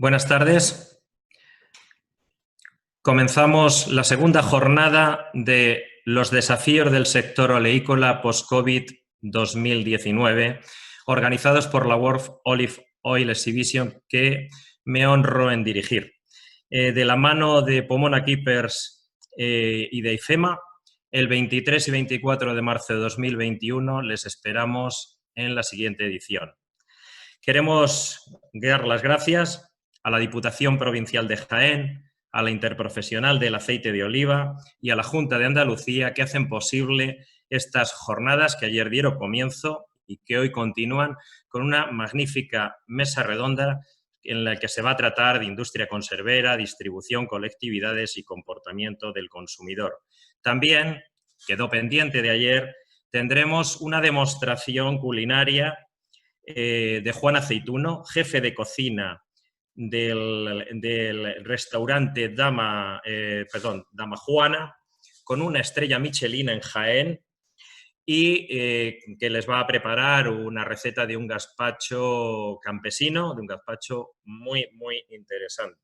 Buenas tardes. Comenzamos la segunda jornada de los desafíos del sector oleícola post-COVID 2019, organizados por la World Olive Oil Exhibition, que me honro en dirigir. De la mano de Pomona Keepers y de IFEMA, el 23 y 24 de marzo de 2021 les esperamos en la siguiente edición. Queremos dar las gracias a la Diputación Provincial de Jaén, a la Interprofesional del Aceite de Oliva y a la Junta de Andalucía, que hacen posible estas jornadas que ayer dieron comienzo y que hoy continúan con una magnífica mesa redonda en la que se va a tratar de industria conservera, distribución, colectividades y comportamiento del consumidor. También, quedó pendiente de ayer, tendremos una demostración culinaria de Juan Aceituno, jefe de cocina del restaurante Dama Juana, con una estrella Michelin en Jaén y que les va a preparar una receta de un gazpacho campesino, de un gazpacho muy, muy interesante.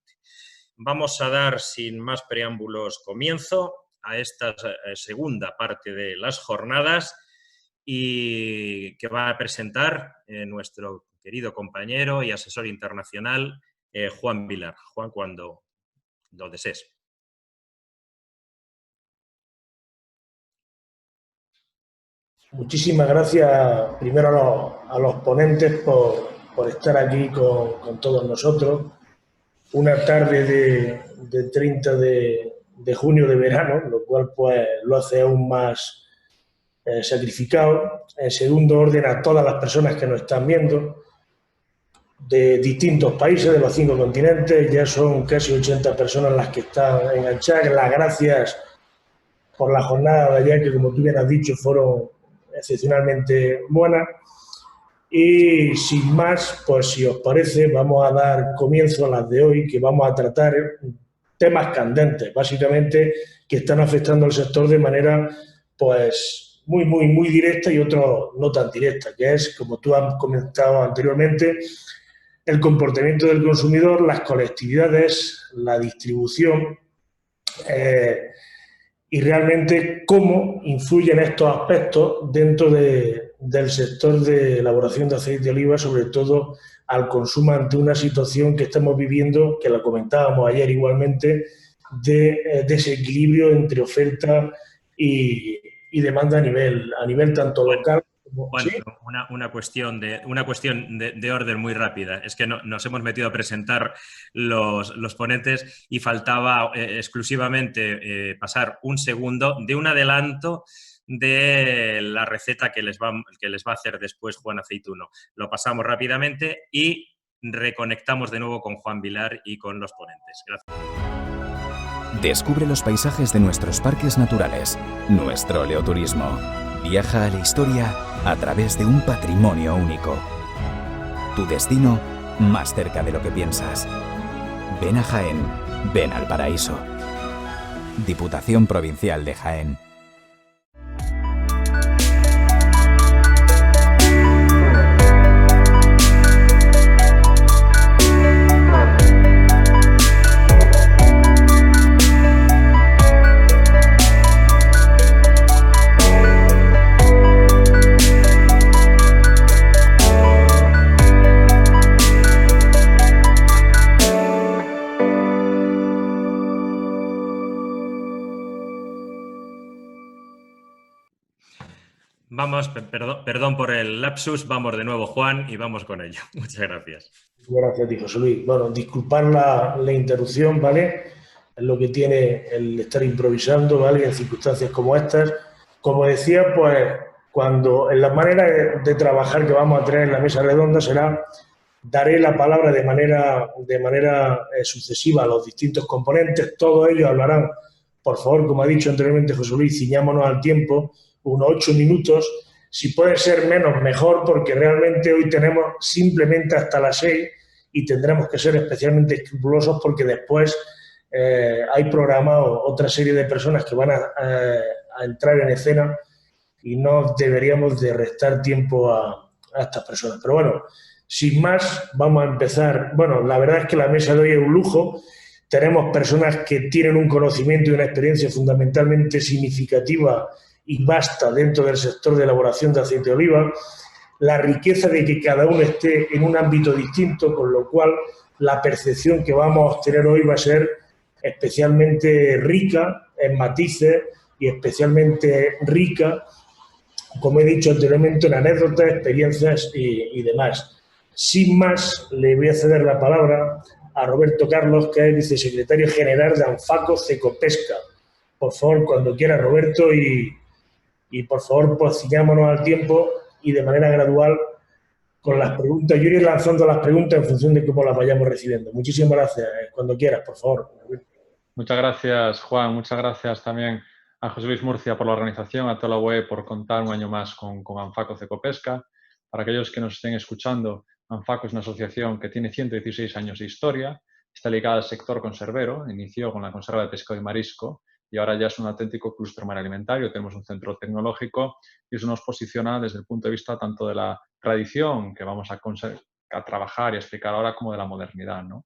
Vamos a dar, sin más preámbulos, comienzo a esta segunda parte de las jornadas y que va a presentar nuestro querido compañero y asesor internacional, Juan Vilar. Juan, cuando lo desees. Muchísimas gracias primero a los ponentes por estar aquí con todos nosotros. Una tarde de 30 de junio de verano, lo cual pues lo hace aún más sacrificado. En segundo orden, a todas las personas que nos están viendo de distintos países, de los 5 continentes, ya son casi 80 personas las que están enganchadas. Las gracias por la jornada de ayer, que como tú bien has dicho, fueron excepcionalmente buenas. Y sin más, pues si os parece, vamos a dar comienzo a las de hoy, que vamos a tratar temas candentes, básicamente, que están afectando al sector de manera pues muy directa y otros no tan directa, que es, como tú has comentado anteriormente, el comportamiento del consumidor, las colectividades, la distribución y realmente cómo influyen estos aspectos dentro del sector de elaboración de aceite de oliva, sobre todo al consumo ante una situación que estamos viviendo, que la comentábamos ayer igualmente, de desequilibrio entre oferta y demanda a nivel tanto local. Bueno, ¿sí? Una cuestión de orden muy rápida. Es que nos hemos metido a presentar los ponentes y faltaba exclusivamente pasar un segundo de un adelanto de la receta que les va a hacer después Juan Aceituno. Lo pasamos rápidamente y reconectamos de nuevo con Juan Vilar y con los ponentes. Gracias. Descubre los paisajes de nuestros parques naturales, nuestro oleoturismo. Viaja a la historia a través de un patrimonio único. Tu destino más cerca de lo que piensas. Ven a Jaén, ven al paraíso. Diputación Provincial de Jaén. Vamos, perdón por el lapsus, vamos de nuevo, Juan, y vamos con ello. Muchas gracias. Gracias a ti, José Luis. Bueno, disculpar la interrupción, ¿vale? Es lo que tiene el estar improvisando, ¿vale? En circunstancias como estas. Como decía, pues, cuando en la manera de trabajar que vamos a tener en la mesa redonda será, daré la palabra de manera sucesiva a los distintos componentes. Todos ellos hablarán, por favor, como ha dicho anteriormente José Luis, ciñámonos al tiempo, unos 8 minutos, si puede ser menos, mejor, porque realmente hoy tenemos simplemente hasta las 6 y tendremos que ser especialmente escrupulosos porque después hay programado otra serie de personas que van a entrar en escena y no deberíamos de restar tiempo a estas personas. Pero bueno, Sin más, vamos a empezar. Bueno, la verdad es que la mesa de hoy es un lujo. Tenemos personas que tienen un conocimiento y una experiencia fundamentalmente significativa y vasta dentro del sector de elaboración de aceite de oliva. La riqueza de que cada uno esté en un ámbito distinto, con lo cual la percepción que vamos a obtener hoy va a ser especialmente rica en matices y especialmente rica, como he dicho anteriormente, en anécdotas, experiencias y demás. Sin más, le voy a ceder la palabra a Roberto Carlos, que es vicesecretario general de Anfaco Cecopesca. Por favor, cuando quiera, Roberto, y por favor, pues ciñámonos al tiempo y de manera gradual con las preguntas. Yo iré lanzando las preguntas en función de cómo las vayamos recibiendo. Muchísimas gracias. Cuando quieras, por favor. Muchas gracias, Juan. Muchas gracias también a José Luis Murcia por la organización, a toda la web por contar un año más con Anfaco Cecopesca. Para aquellos que nos estén escuchando, Anfaco es una asociación que tiene 116 años de historia, está ligada al sector conservero, inició con la conserva de pescado y marisco y ahora ya es un auténtico clúster alimentario. Tenemos un centro tecnológico y eso nos posiciona desde el punto de vista tanto de la tradición que vamos a trabajar y explicar ahora como de la modernidad, ¿no?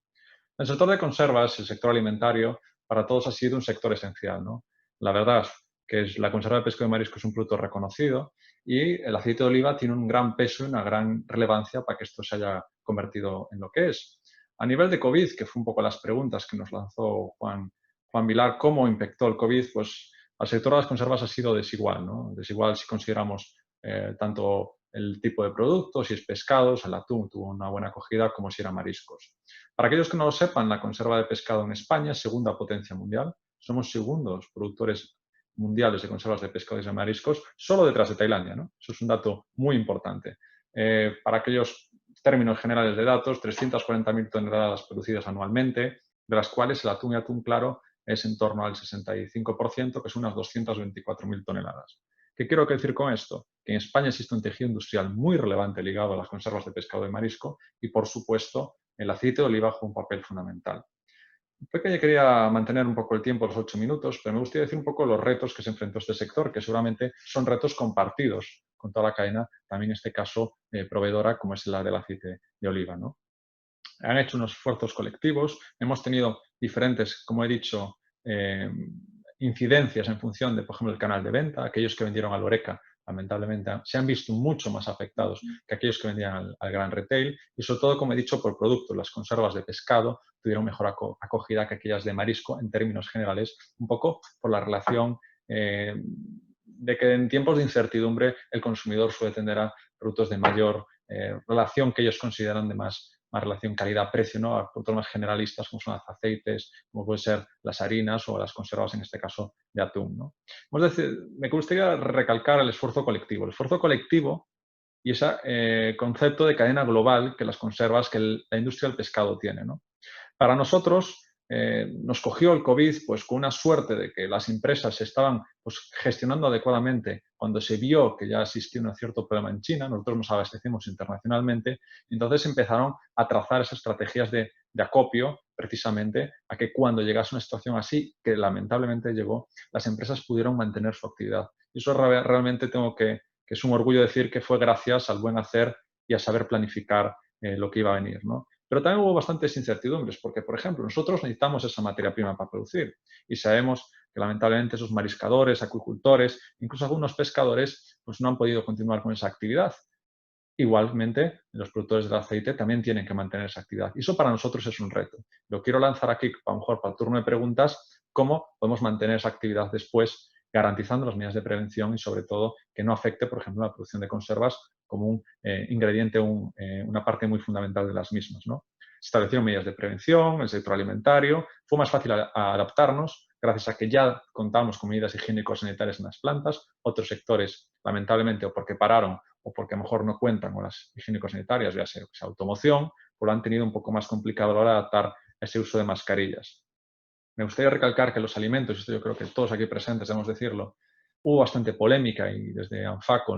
El sector de conservas, el sector alimentario, para todos ha sido un sector esencial, ¿no? La verdad que la conserva de pescado y marisco es un producto reconocido y el aceite de oliva tiene un gran peso y una gran relevancia para que esto se haya convertido en lo que es. A nivel de COVID, que fue un poco las preguntas que nos lanzó Juan Vilar, ¿cómo impactó el COVID? Pues al sector de las conservas ha sido desigual, ¿no? Desigual si consideramos tanto el tipo de productos, si es pescados, el atún tuvo una buena acogida, como si eran mariscos. Para aquellos que no lo sepan, la conserva de pescado en España es segunda potencia mundial. Somos segundos productores mundiales de conservas de pescados y de mariscos, solo detrás de Tailandia, ¿no? Eso es un dato muy importante. Para aquellos términos generales de datos, 340.000 toneladas producidas anualmente, de las cuales el atún y atún claro es en torno al 65%, que son unas 224.000 toneladas. ¿Qué quiero decir con esto? Que en España existe un tejido industrial muy relevante ligado a las conservas de pescado y marisco y, por supuesto, el aceite de oliva juega un papel fundamental. Porque quería mantener un poco el tiempo, los 8 minutos, pero me gustaría decir un poco los retos que se enfrentó este sector, que seguramente son retos compartidos con toda la cadena, también en este caso proveedora, como es la del aceite de oliva, ¿no? Han hecho unos esfuerzos colectivos, hemos tenido diferentes, como he dicho, incidencias en función de, por ejemplo, el canal de venta. Aquellos que vendieron al Horeca, lamentablemente, se han visto mucho más afectados que aquellos que vendían al gran retail y, sobre todo, como he dicho, por producto. Las conservas de pescado tuvieron mejor acogida que aquellas de marisco en términos generales, un poco por la relación de que en tiempos de incertidumbre el consumidor suele tender a productos de mayor relación que ellos consideran de más relación calidad-precio, ¿no? A productos más generalistas como son los aceites, como pueden ser las harinas o las conservas, en este caso, de atún, ¿no? Me gustaría recalcar el esfuerzo colectivo. El esfuerzo colectivo y ese concepto de cadena global que las conservas, que la industria del pescado tiene, ¿no? Para nosotros, nos cogió el COVID pues, con una suerte de que las empresas se estaban pues, gestionando adecuadamente cuando se vio que ya existía un cierto problema en China. Nosotros nos abastecemos internacionalmente. Entonces empezaron a trazar esas estrategias de acopio precisamente a que cuando llegase una situación así, que lamentablemente llegó, las empresas pudieron mantener su actividad. Y eso realmente tengo que es un orgullo decir que fue gracias al buen hacer y a saber planificar lo que iba a venir, ¿no? Pero también hubo bastantes incertidumbres porque, por ejemplo, nosotros necesitamos esa materia prima para producir y sabemos que lamentablemente esos mariscadores, acuicultores, incluso algunos pescadores, pues no han podido continuar con esa actividad. Igualmente, los productores del aceite también tienen que mantener esa actividad. Y eso para nosotros es un reto. Lo quiero lanzar aquí, a lo mejor para el turno de preguntas, cómo podemos mantener esa actividad después, garantizando las medidas de prevención y, sobre todo, que no afecte, por ejemplo, la producción de conservas como un ingrediente, una parte muy fundamental de las mismas, ¿no? Se establecieron medidas de prevención, el sector alimentario. Fue más fácil adaptarnos gracias a que ya contamos con medidas higiénico-sanitarias en las plantas. Otros sectores, lamentablemente, o porque pararon o porque a lo mejor no cuentan con las higiénico-sanitarias, ya sea automoción, pues lo han tenido un poco más complicado a la hora de adaptar ese uso de mascarillas. Me gustaría recalcar que los alimentos, esto yo creo que todos aquí presentes debemos decirlo, hubo bastante polémica y desde Anfaco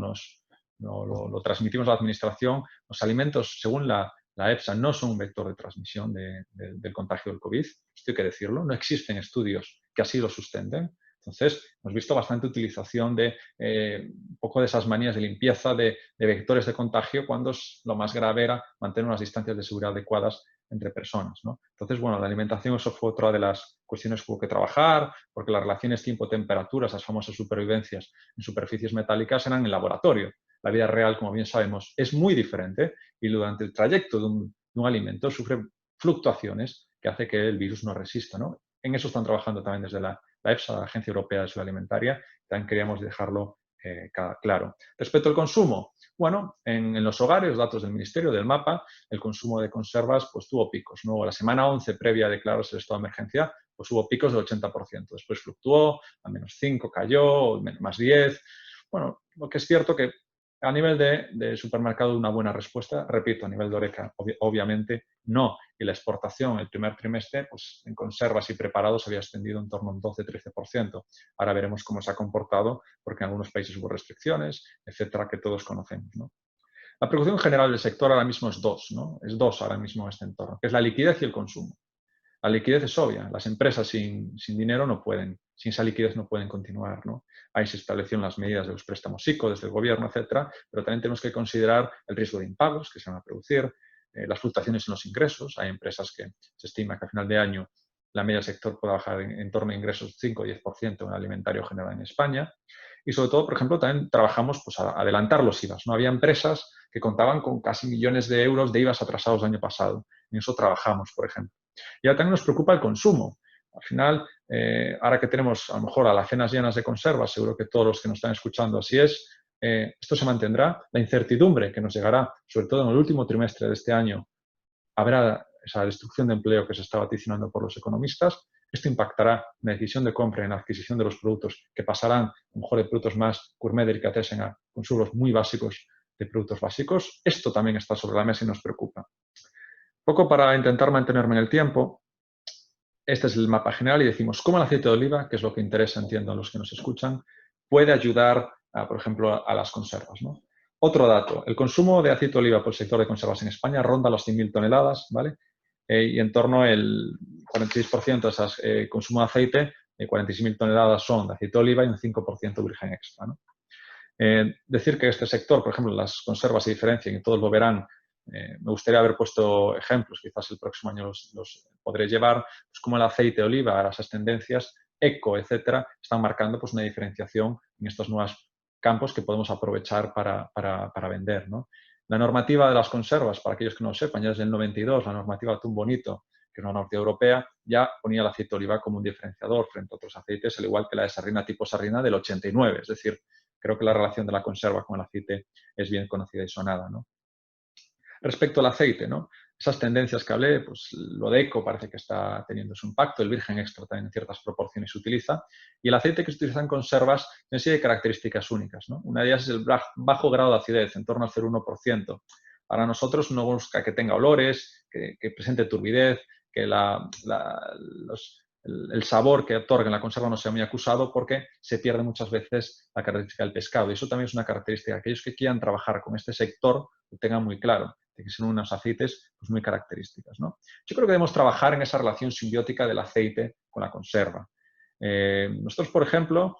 lo transmitimos a la administración. Los alimentos, según la EFSA, no son un vector de transmisión del contagio del COVID, esto hay que decirlo. No existen estudios que así lo sustenten. Entonces, hemos visto bastante utilización de un poco de esas manías de limpieza de vectores de contagio cuando lo más grave era mantener unas distancias de seguridad adecuadas entre personas, ¿no? Entonces, bueno, la alimentación, eso fue otra de las cuestiones que hubo que trabajar, porque las relaciones tiempo-temperatura, esas famosas supervivencias en superficies metálicas, eran en laboratorio. La vida real, como bien sabemos, es muy diferente y durante el trayecto de un alimento sufre fluctuaciones que hace que el virus no resista, ¿no? En eso están trabajando también desde la EFSA, la Agencia Europea de Seguridad Alimentaria. También queríamos dejarlo claro. Respecto al consumo, bueno, en los hogares, datos del Ministerio, del MAPA, el consumo de conservas pues tuvo picos, ¿no? La semana 11 previa a declararse el estado de emergencia, pues hubo picos del 80%. Después fluctuó, a -5 cayó, +10. Bueno, lo que es cierto que a nivel de supermercado una buena respuesta, repito, a nivel de Horeca obviamente no. Y la exportación el primer trimestre, pues en conservas y preparados había extendido en torno a un 12-13%. Ahora veremos cómo se ha comportado, porque en algunos países hubo restricciones, etcétera, que todos conocemos, ¿no? La preocupación general del sector ahora mismo es dos, ¿no? Es dos ahora mismo en este entorno, que es la liquidez y el consumo. La liquidez es obvia. Las empresas sin dinero no pueden, sin esa liquidez no pueden continuar, ¿no? Ahí se establecieron las medidas de los préstamos ICO desde el gobierno, etcétera, pero también tenemos que considerar el riesgo de impagos que se van a producir, las fluctuaciones en los ingresos. Hay empresas que se estima que a final de año la media del sector puede bajar en torno a ingresos 5 o 10% en el alimentario general en España. Y sobre todo, por ejemplo, también trabajamos pues, a adelantar los IVAs, ¿no? Había empresas que contaban con casi millones de euros de IVAs atrasados el año pasado. En eso trabajamos, por ejemplo. Y ahora también nos preocupa el consumo. Al final, ahora que tenemos a lo mejor alacenas llenas de conservas, seguro que todos los que nos están escuchando así es, esto se mantendrá. La incertidumbre que nos llegará, sobre todo en el último trimestre de este año, habrá esa destrucción de empleo que se está vaticinando por los economistas. Esto impactará en la decisión de compra, en la adquisición de los productos que pasarán, a lo mejor, de productos más gourmet, delicatessen, a consumos muy básicos de productos básicos. Esto también está sobre la mesa y nos preocupa. Poco para intentar mantenerme en el tiempo. Este es el mapa general y decimos cómo el aceite de oliva, que es lo que interesa, entiendo, a los que nos escuchan, puede ayudar, por ejemplo, a las conservas, ¿no? Otro dato, el consumo de aceite de oliva por el sector de conservas en España ronda los 100.000 toneladas, ¿vale? Y en torno al 46% de esas consumo de aceite, 46.000 toneladas son de aceite de oliva y un 5% virgen extra, ¿no? Decir que este sector, por ejemplo, las conservas se diferencian y todos lo verán. Me gustaría haber puesto ejemplos, quizás el próximo año los podré llevar, pues como el aceite de oliva, esas tendencias, eco, etcétera, están marcando pues una diferenciación en estos nuevos campos que podemos aprovechar para vender, ¿no? La normativa de las conservas, para aquellos que no lo sepan, ya desde el 92, la normativa Atún Bonito, que es una normativa europea, ya ponía el aceite de oliva como un diferenciador frente a otros aceites, al igual que la de sardina tipo sardina del 89. Es decir, creo que la relación de la conserva con el aceite es bien conocida y sonada, ¿no? Respecto al aceite, ¿no? Esas tendencias que hablé, pues lo de eco parece que está teniendo su impacto, el virgen extra también en ciertas proporciones se utiliza, y el aceite que se utiliza en conservas tiene serie de características únicas, ¿no? Una de ellas es el bajo grado de acidez, en torno al 0,1%. Para nosotros no busca que tenga olores, que presente turbidez, que el sabor que otorga en la conserva no sea muy acusado, porque se pierde muchas veces la característica del pescado. Y eso también es una característica. Aquellos que quieran trabajar con este sector lo tengan muy claro, de que son unos aceites pues, muy características, ¿no? Yo creo que debemos trabajar en esa relación simbiótica del aceite con la conserva. Nosotros, por ejemplo,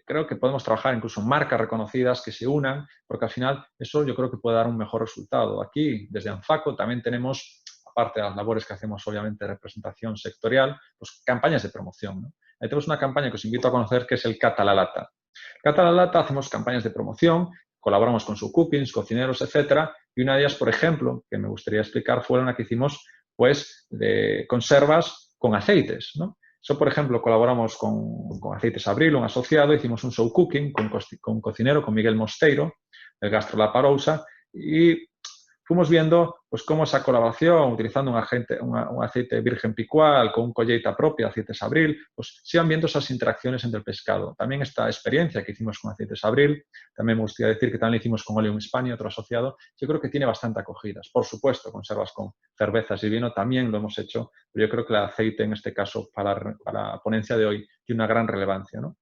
creo que podemos trabajar incluso en marcas reconocidas que se unan, porque al final eso yo creo que puede dar un mejor resultado. Aquí, desde Anfaco, también tenemos, aparte de las labores que hacemos obviamente de representación sectorial, pues campañas de promoción, ¿no? Ahí tenemos una campaña que os invito a conocer que es el Cata la Lata. Cata la Lata hacemos campañas de promoción, colaboramos con subcookings, cocineros, etcétera, y una de ellas, por ejemplo, que me gustaría explicar, fue una que hicimos pues de conservas con aceites, ¿no? Eso, por ejemplo, colaboramos con Aceites Abril, un asociado, hicimos un show cooking con un cocinero, con Miguel Mosteiro, del Gastro La Parousa, y fuimos viendo pues, cómo esa colaboración, utilizando un aceite virgen picual, con un colleita propia, Aceites Abril, pues se iban viendo esas interacciones entre el pescado. También esta experiencia que hicimos con Aceites Abril, también me gustaría decir que también la hicimos con Oleum Hispania, otro asociado, yo creo que tiene bastante acogidas. Por supuesto, conservas con cervezas y vino también lo hemos hecho, pero yo creo que el aceite en este caso para la ponencia de hoy tiene una gran relevancia, ¿no?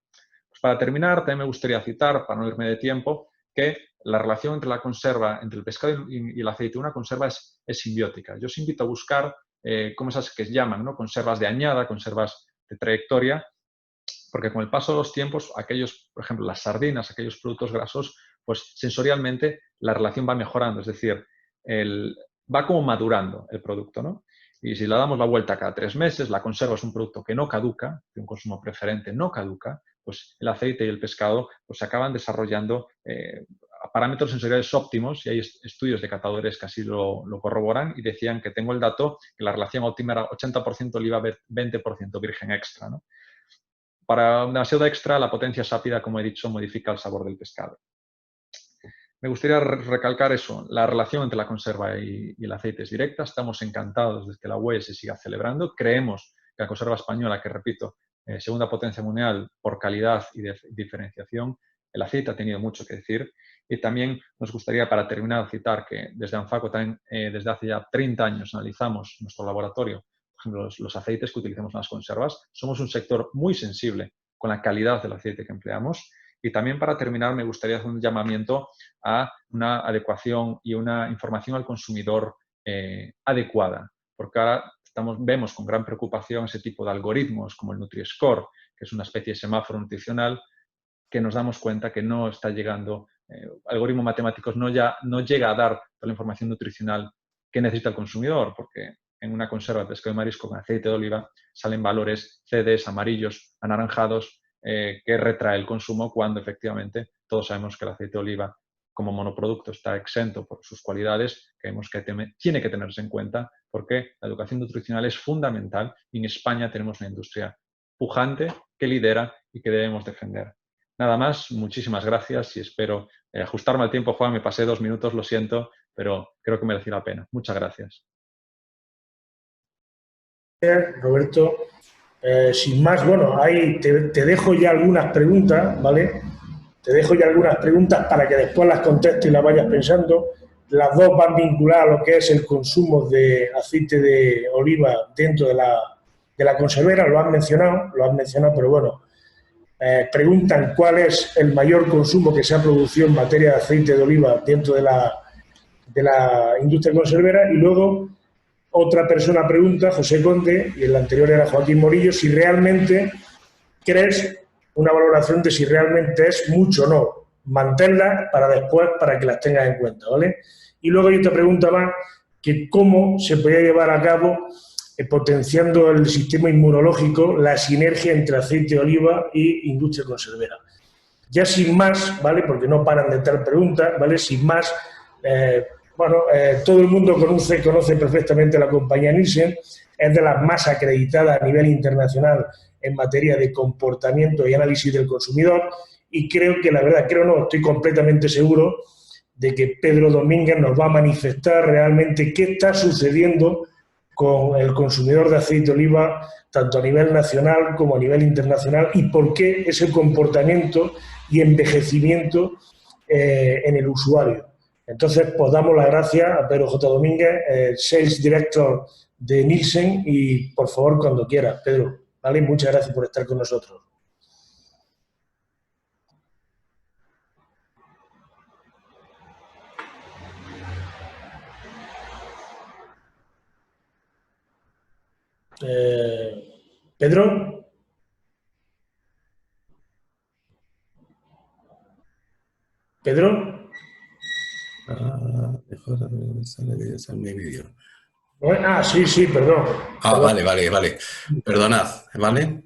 Pues para terminar, también me gustaría citar, para no irme de tiempo, que la relación entre la conserva, entre el pescado y el aceite de una conserva es simbiótica. Yo os invito a buscar como esas que se llaman, ¿no? Conservas de añada, conservas de trayectoria, Porque con el paso de los tiempos, aquellos, por ejemplo, las sardinas, aquellos productos grasos, pues sensorialmente la relación va mejorando, es decir, va como madurando el producto, ¿no? Y si le damos la vuelta cada 3 meses, la conserva es un producto que no caduca, de un consumo preferente no caduca, pues el aceite y el pescado pues acaban desarrollando parámetros sensoriales óptimos, y hay estudios de catadores que así lo corroboran, y decían que tengo el dato que la relación óptima era 80% oliva, 20% virgen extra, ¿no? Para demasiado extra, la potencia sápida, como he dicho, modifica el sabor del pescado. Me gustaría recalcar eso, la relación entre la conserva y el aceite es directa. Estamos encantados de que la UE se siga celebrando. Creemos que la conserva española, que repito, segunda potencia mundial por calidad y diferenciación, el aceite ha tenido mucho que decir. Y también nos gustaría, para terminar, citar que desde Anfaco también, desde hace ya 30 años, analizamos nuestro laboratorio, por ejemplo, los aceites que utilizamos en las conservas. Somos un sector muy sensible con la calidad del aceite que empleamos. Y también, para terminar, me gustaría hacer un llamamiento a una adecuación y una información al consumidor adecuada, porque ahora vemos con gran preocupación ese tipo de algoritmos como el Nutri-Score, que es una especie de semáforo nutricional, que nos damos cuenta que no está llegando, algoritmos matemáticos no llega a dar toda la información nutricional que necesita el consumidor, porque en una conserva de pescado y marisco con aceite de oliva salen valores CDs amarillos, anaranjados, que retrae el consumo, cuando efectivamente todos sabemos que el aceite de oliva como monoproducto está exento por sus cualidades, que vemos que tiene que tenerse en cuenta, porque la educación nutricional es fundamental, y en España tenemos una industria pujante que lidera y que debemos defender. Nada más, muchísimas gracias, y espero ajustarme al tiempo. Juan, me pasé 2 minutos, lo siento, pero creo que mereció la pena. Muchas gracias. Roberto, sin más, bueno, ahí te dejo ya algunas preguntas, ¿vale? Te dejo ya algunas preguntas para que después las contestes y las vayas pensando. Las dos van vinculadas a lo que es el consumo de aceite de oliva dentro de la conservera. Lo has mencionado, pero bueno, preguntan cuál es el mayor consumo que se ha producido en materia de aceite de oliva dentro de la industria conservera. Y luego otra persona pregunta, José Conde, y el anterior era Joaquín Morillo, si realmente crees, una valoración de si realmente es mucho o no. Manténlas para después, para que las tengas en cuenta, ¿vale? Y luego hay otra pregunta más, que cómo se podría llevar a cabo, potenciando el sistema inmunológico, la sinergia entre aceite de oliva y industria conservera. Ya sin más, ¿vale? Porque no paran de estar preguntas, ¿vale? Sin más, todo el mundo conoce perfectamente la compañía Nielsen, es de las más acreditadas a nivel internacional en materia de comportamiento y análisis del consumidor, y creo que, la verdad, estoy completamente seguro de que Pedro Domínguez nos va a manifestar realmente qué está sucediendo con el consumidor de aceite de oliva, tanto a nivel nacional como a nivel internacional, y por qué ese comportamiento y envejecimiento en el usuario. Entonces, pues damos las gracias a Pedro J. Domínguez, Sales Director de Nielsen, y por favor, cuando quiera, Pedro, ¿vale? Muchas gracias por estar con nosotros. Pedro. Pedro. Mi vídeo. Sí, perdón. Vale. Perdonad, ¿vale?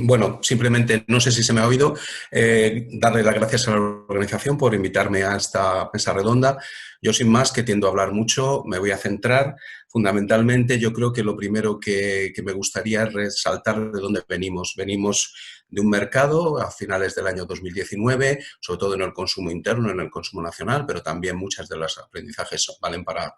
Bueno, simplemente, no sé si se me ha oído, darle las gracias a la organización por invitarme a esta mesa redonda. Yo, sin más, que tiendo a hablar mucho, me voy a centrar. Fundamentalmente, yo creo que lo primero que me gustaría es resaltar de dónde venimos. Venimos de un mercado a finales del año 2019, sobre todo en el consumo interno, en el consumo nacional, pero también muchas de los aprendizajes valen para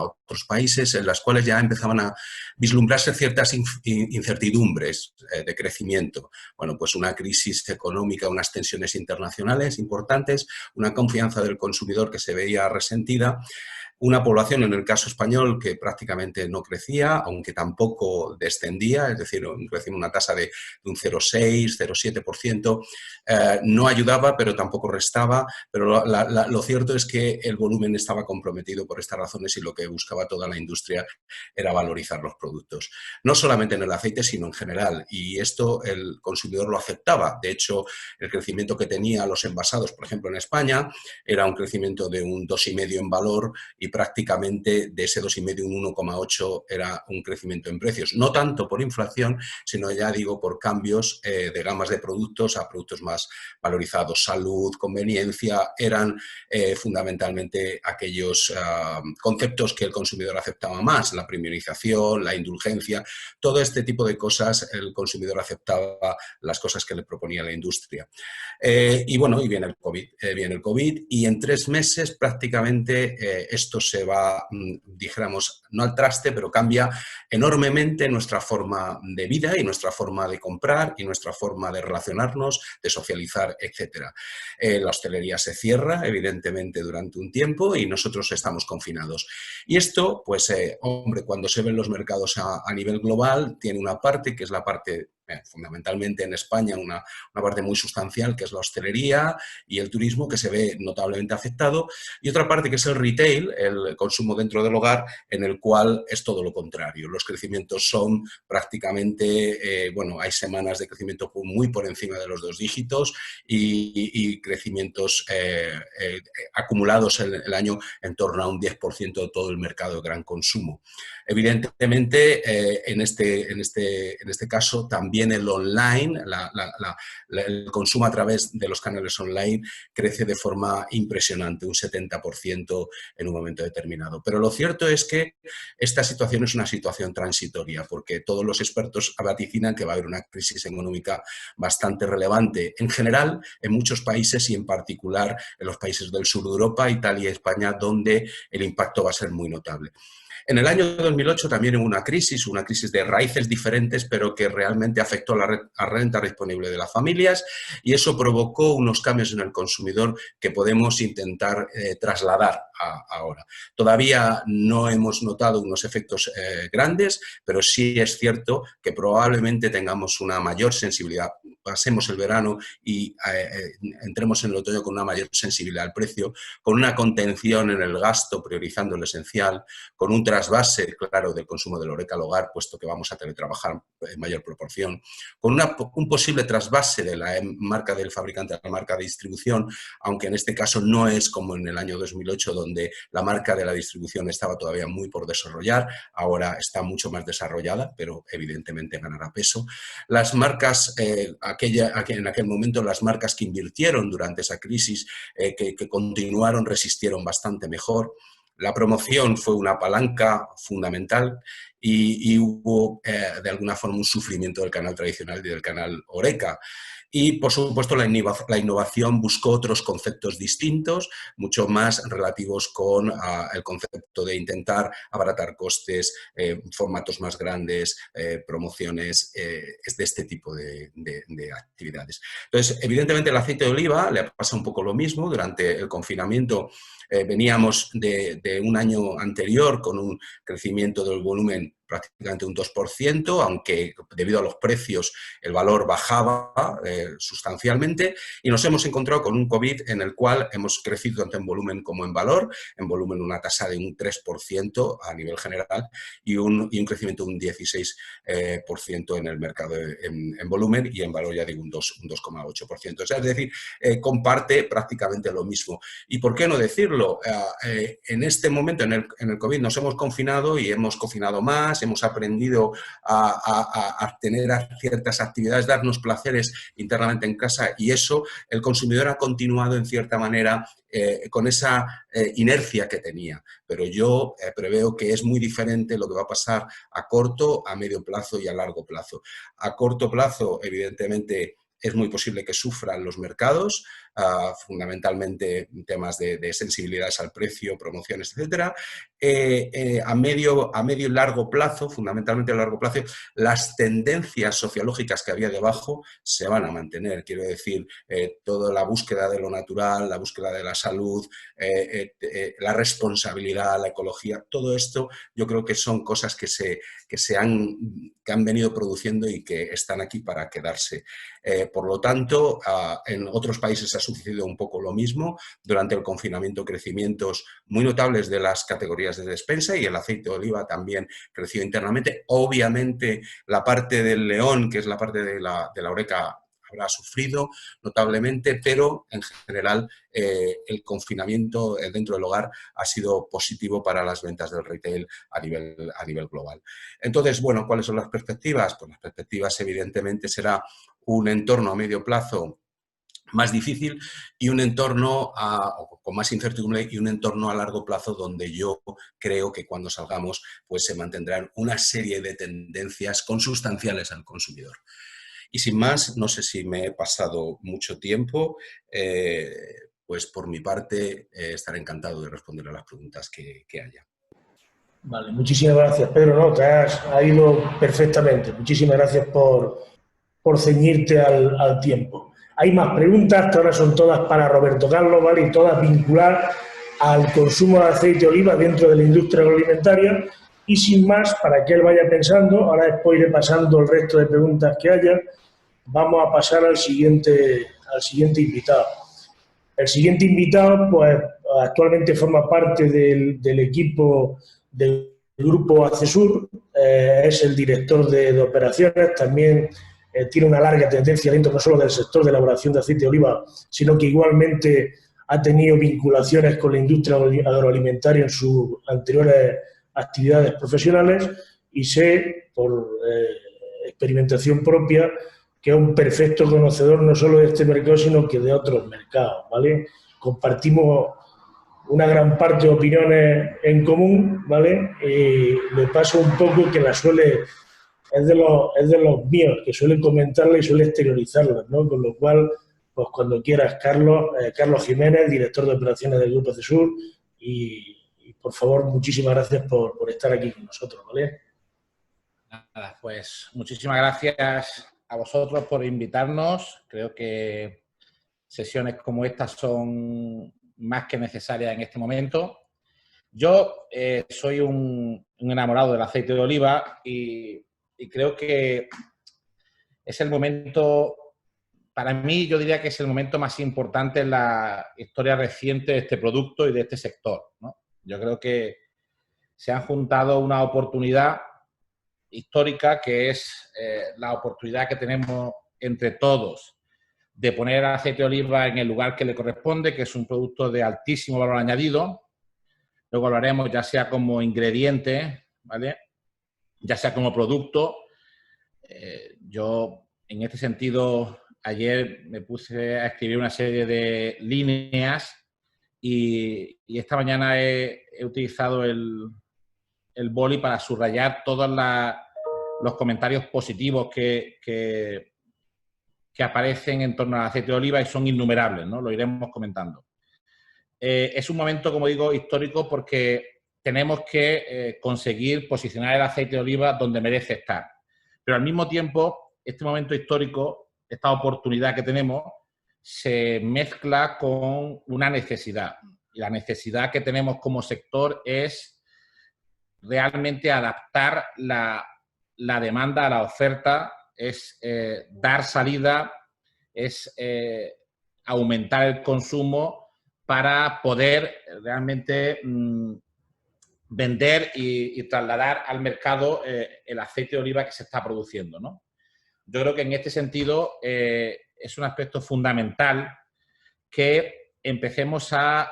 otros países, en las cuales ya empezaban a vislumbrarse ciertas incertidumbres de crecimiento. Bueno, pues una crisis económica, unas tensiones internacionales importantes, una confianza del consumidor que se veía resentida, Una población, en el caso español, que prácticamente no crecía, aunque tampoco descendía, es decir, crecía en una tasa de un 0,6, 0,7%. No ayudaba, pero tampoco restaba, pero lo cierto es que el volumen estaba comprometido por estas razones y lo que buscaba toda la industria era valorizar los productos. No solamente en el aceite, sino en general, y esto el consumidor lo aceptaba. De hecho, el crecimiento que tenía los envasados, por ejemplo, en España, era un crecimiento de un 2,5 en valor y prácticamente de ese 2,5 un 1,8 era un crecimiento en precios. No tanto por inflación, sino ya digo por cambios de gamas de productos a productos más valorizados. Salud, conveniencia, eran fundamentalmente aquellos conceptos que el consumidor aceptaba más, la premiumización, la indulgencia, todo este tipo de cosas el consumidor aceptaba las cosas que le proponía la industria. Y bueno, y viene el COVID y en 3 meses prácticamente esto se va, dijéramos, no al traste, pero cambia enormemente nuestra forma de vida y nuestra forma de comprar y nuestra forma de relacionarnos, de socializar, etc. La hostelería se cierra, evidentemente, durante un tiempo y nosotros estamos confinados. Y esto, pues, hombre, cuando se ven los mercados a nivel global, tiene una parte que es la parte fundamentalmente en España, una parte muy sustancial que es la hostelería y el turismo que se ve notablemente afectado y otra parte que es el retail, el consumo dentro del hogar, en el cual es todo lo contrario. Los crecimientos son prácticamente, bueno, hay semanas de crecimiento muy por encima de los 2 dígitos y crecimientos acumulados en el año en torno a un 10% de todo el mercado de gran consumo. Evidentemente, en este caso, también el online, el consumo a través de los canales online crece de forma impresionante, un 70% en un momento determinado. Pero lo cierto es que esta situación es una situación transitoria, porque todos los expertos vaticinan que va a haber una crisis económica bastante relevante en general en muchos países y en particular en los países del sur de Europa, Italia y España, donde el impacto va a ser muy notable. En el año 2008 también hubo una crisis de raíces diferentes, pero que realmente afectó a la renta disponible de las familias y eso provocó unos cambios en el consumidor que podemos intentar trasladar ahora. Todavía no hemos notado unos efectos grandes, pero sí es cierto que probablemente tengamos una mayor sensibilidad. Pasemos el verano y entremos en el otoño con una mayor sensibilidad al precio, con una contención en el gasto priorizando lo esencial, con un trasvase, claro, del consumo del Horeca al hogar, puesto que vamos a teletrabajar en mayor proporción, con un posible trasvase de la marca del fabricante a la marca de distribución, aunque en este caso no es como en el año 2008, donde la marca de la distribución estaba todavía muy por desarrollar, ahora está mucho más desarrollada, pero evidentemente ganará peso. Las marcas, en aquel momento, las marcas que invirtieron durante esa crisis, que continuaron, resistieron bastante mejor. La promoción fue una palanca fundamental y hubo, de alguna forma, un sufrimiento del canal tradicional y del canal Horeca. Y, por supuesto, la innovación buscó otros conceptos distintos, mucho más relativos con el concepto de intentar abaratar costes, formatos más grandes, promociones, de este tipo de actividades. Entonces, evidentemente, el aceite de oliva le pasa un poco lo mismo. Durante el confinamiento veníamos de un año anterior con un crecimiento del volumen prácticamente un 2%, aunque debido a los precios el valor bajaba sustancialmente y nos hemos encontrado con un COVID en el cual hemos crecido tanto en volumen como en valor, en volumen una tasa de un 3% a nivel general y un crecimiento de un 16% en el mercado en volumen y en valor ya digo un 2,8%. O sea, es decir, comparte prácticamente lo mismo. ¿Y por qué no decirlo? En este momento, en el COVID, nos hemos confinado y hemos cocinado más, hemos aprendido a tener ciertas actividades, darnos placeres internamente en casa y eso el consumidor ha continuado en cierta manera con esa inercia que tenía. Pero yo preveo que es muy diferente lo que va a pasar a corto, a medio plazo y a largo plazo. A corto plazo, evidentemente, es muy posible que sufran los mercados, fundamentalmente temas de sensibilidades al precio, promociones, etcétera. A medio y largo plazo, fundamentalmente a largo plazo, las tendencias sociológicas que había debajo se van a mantener. Quiero decir, toda la búsqueda de lo natural, la búsqueda de la salud, la responsabilidad, la ecología, todo esto yo creo que son cosas que han venido produciendo y que están aquí para quedarse. Por lo tanto, en otros países ha sucedido un poco lo mismo. Durante el confinamiento, crecimientos muy notables de las categorías de despensa, y el aceite de oliva también creció internamente. Obviamente, la parte del león, que es la parte de la HoReCa, habrá sufrido notablemente, pero en general el confinamiento dentro del hogar ha sido positivo para las ventas del retail a nivel global. Entonces, bueno, ¿cuáles son las perspectivas? Pues las perspectivas evidentemente será un entorno a medio plazo más difícil y un entorno con más incertidumbre, y un entorno a largo plazo donde yo creo que cuando salgamos pues se mantendrán una serie de tendencias consustanciales al consumidor. Y sin más, no sé si me he pasado mucho tiempo, pues por mi parte estaré encantado de responder a las preguntas que haya. Vale, muchísimas gracias, Pedro. No, te has ido perfectamente. Muchísimas gracias por ceñirte al tiempo. Hay más preguntas, que ahora son todas para Roberto Carlos, ¿vale? Y todas vinculadas al consumo de aceite de oliva dentro de la industria agroalimentaria. Y sin más, para que él vaya pensando, ahora después iré pasando el resto de preguntas que haya, vamos a pasar al siguiente invitado. El siguiente invitado, pues, actualmente forma parte del equipo del grupo Accesur, es el director de operaciones, también tiene una larga tendencia dentro no solo del sector de elaboración de aceite de oliva, sino que igualmente ha tenido vinculaciones con la industria agroalimentaria en sus anteriores actividades profesionales, y sé, por experimentación propia, que es un perfecto conocedor no solo de este mercado, sino que de otros mercados, ¿vale? Compartimos una gran parte de opiniones en común, ¿vale? Y le paso un poco que es de los míos, que suelen comentarla y suele exteriorizarla, ¿no? Con lo cual, pues cuando quieras, Carlos Jiménez, director de operaciones del Grupo Accesur, y por favor, muchísimas gracias por estar aquí con nosotros, ¿vale? Nada, pues muchísimas gracias a vosotros por invitarnos. Creo que sesiones como estas son más que necesarias en este momento. Yo soy un enamorado del aceite de oliva y creo que es el momento, para mí yo diría que es el momento más importante en la historia reciente de este producto y de este sector, ¿no? Yo creo que se han juntado una oportunidad histórica, que es la oportunidad que tenemos entre todos de poner el aceite de oliva en el lugar que le corresponde, que es un producto de altísimo valor añadido. Luego lo haremos ya sea como ingrediente, ¿vale? Ya sea como producto. Yo, en este sentido, ayer me puse a escribir una serie de líneas y esta mañana he utilizado el boli para subrayar todos los comentarios positivos que aparecen en torno al aceite de oliva, y son innumerables, ¿no? Lo iremos comentando. Es un momento, como digo, histórico, porque tenemos que conseguir posicionar el aceite de oliva donde merece estar. Pero al mismo tiempo, este momento histórico, esta oportunidad que tenemos, se mezcla con una necesidad. Y la necesidad que tenemos como sector es realmente adaptar la demanda a la oferta, es dar salida, es aumentar el consumo para poder realmente vender y trasladar al mercado el aceite de oliva que se está produciendo, ¿no? Yo creo que en este sentido es un aspecto fundamental que empecemos a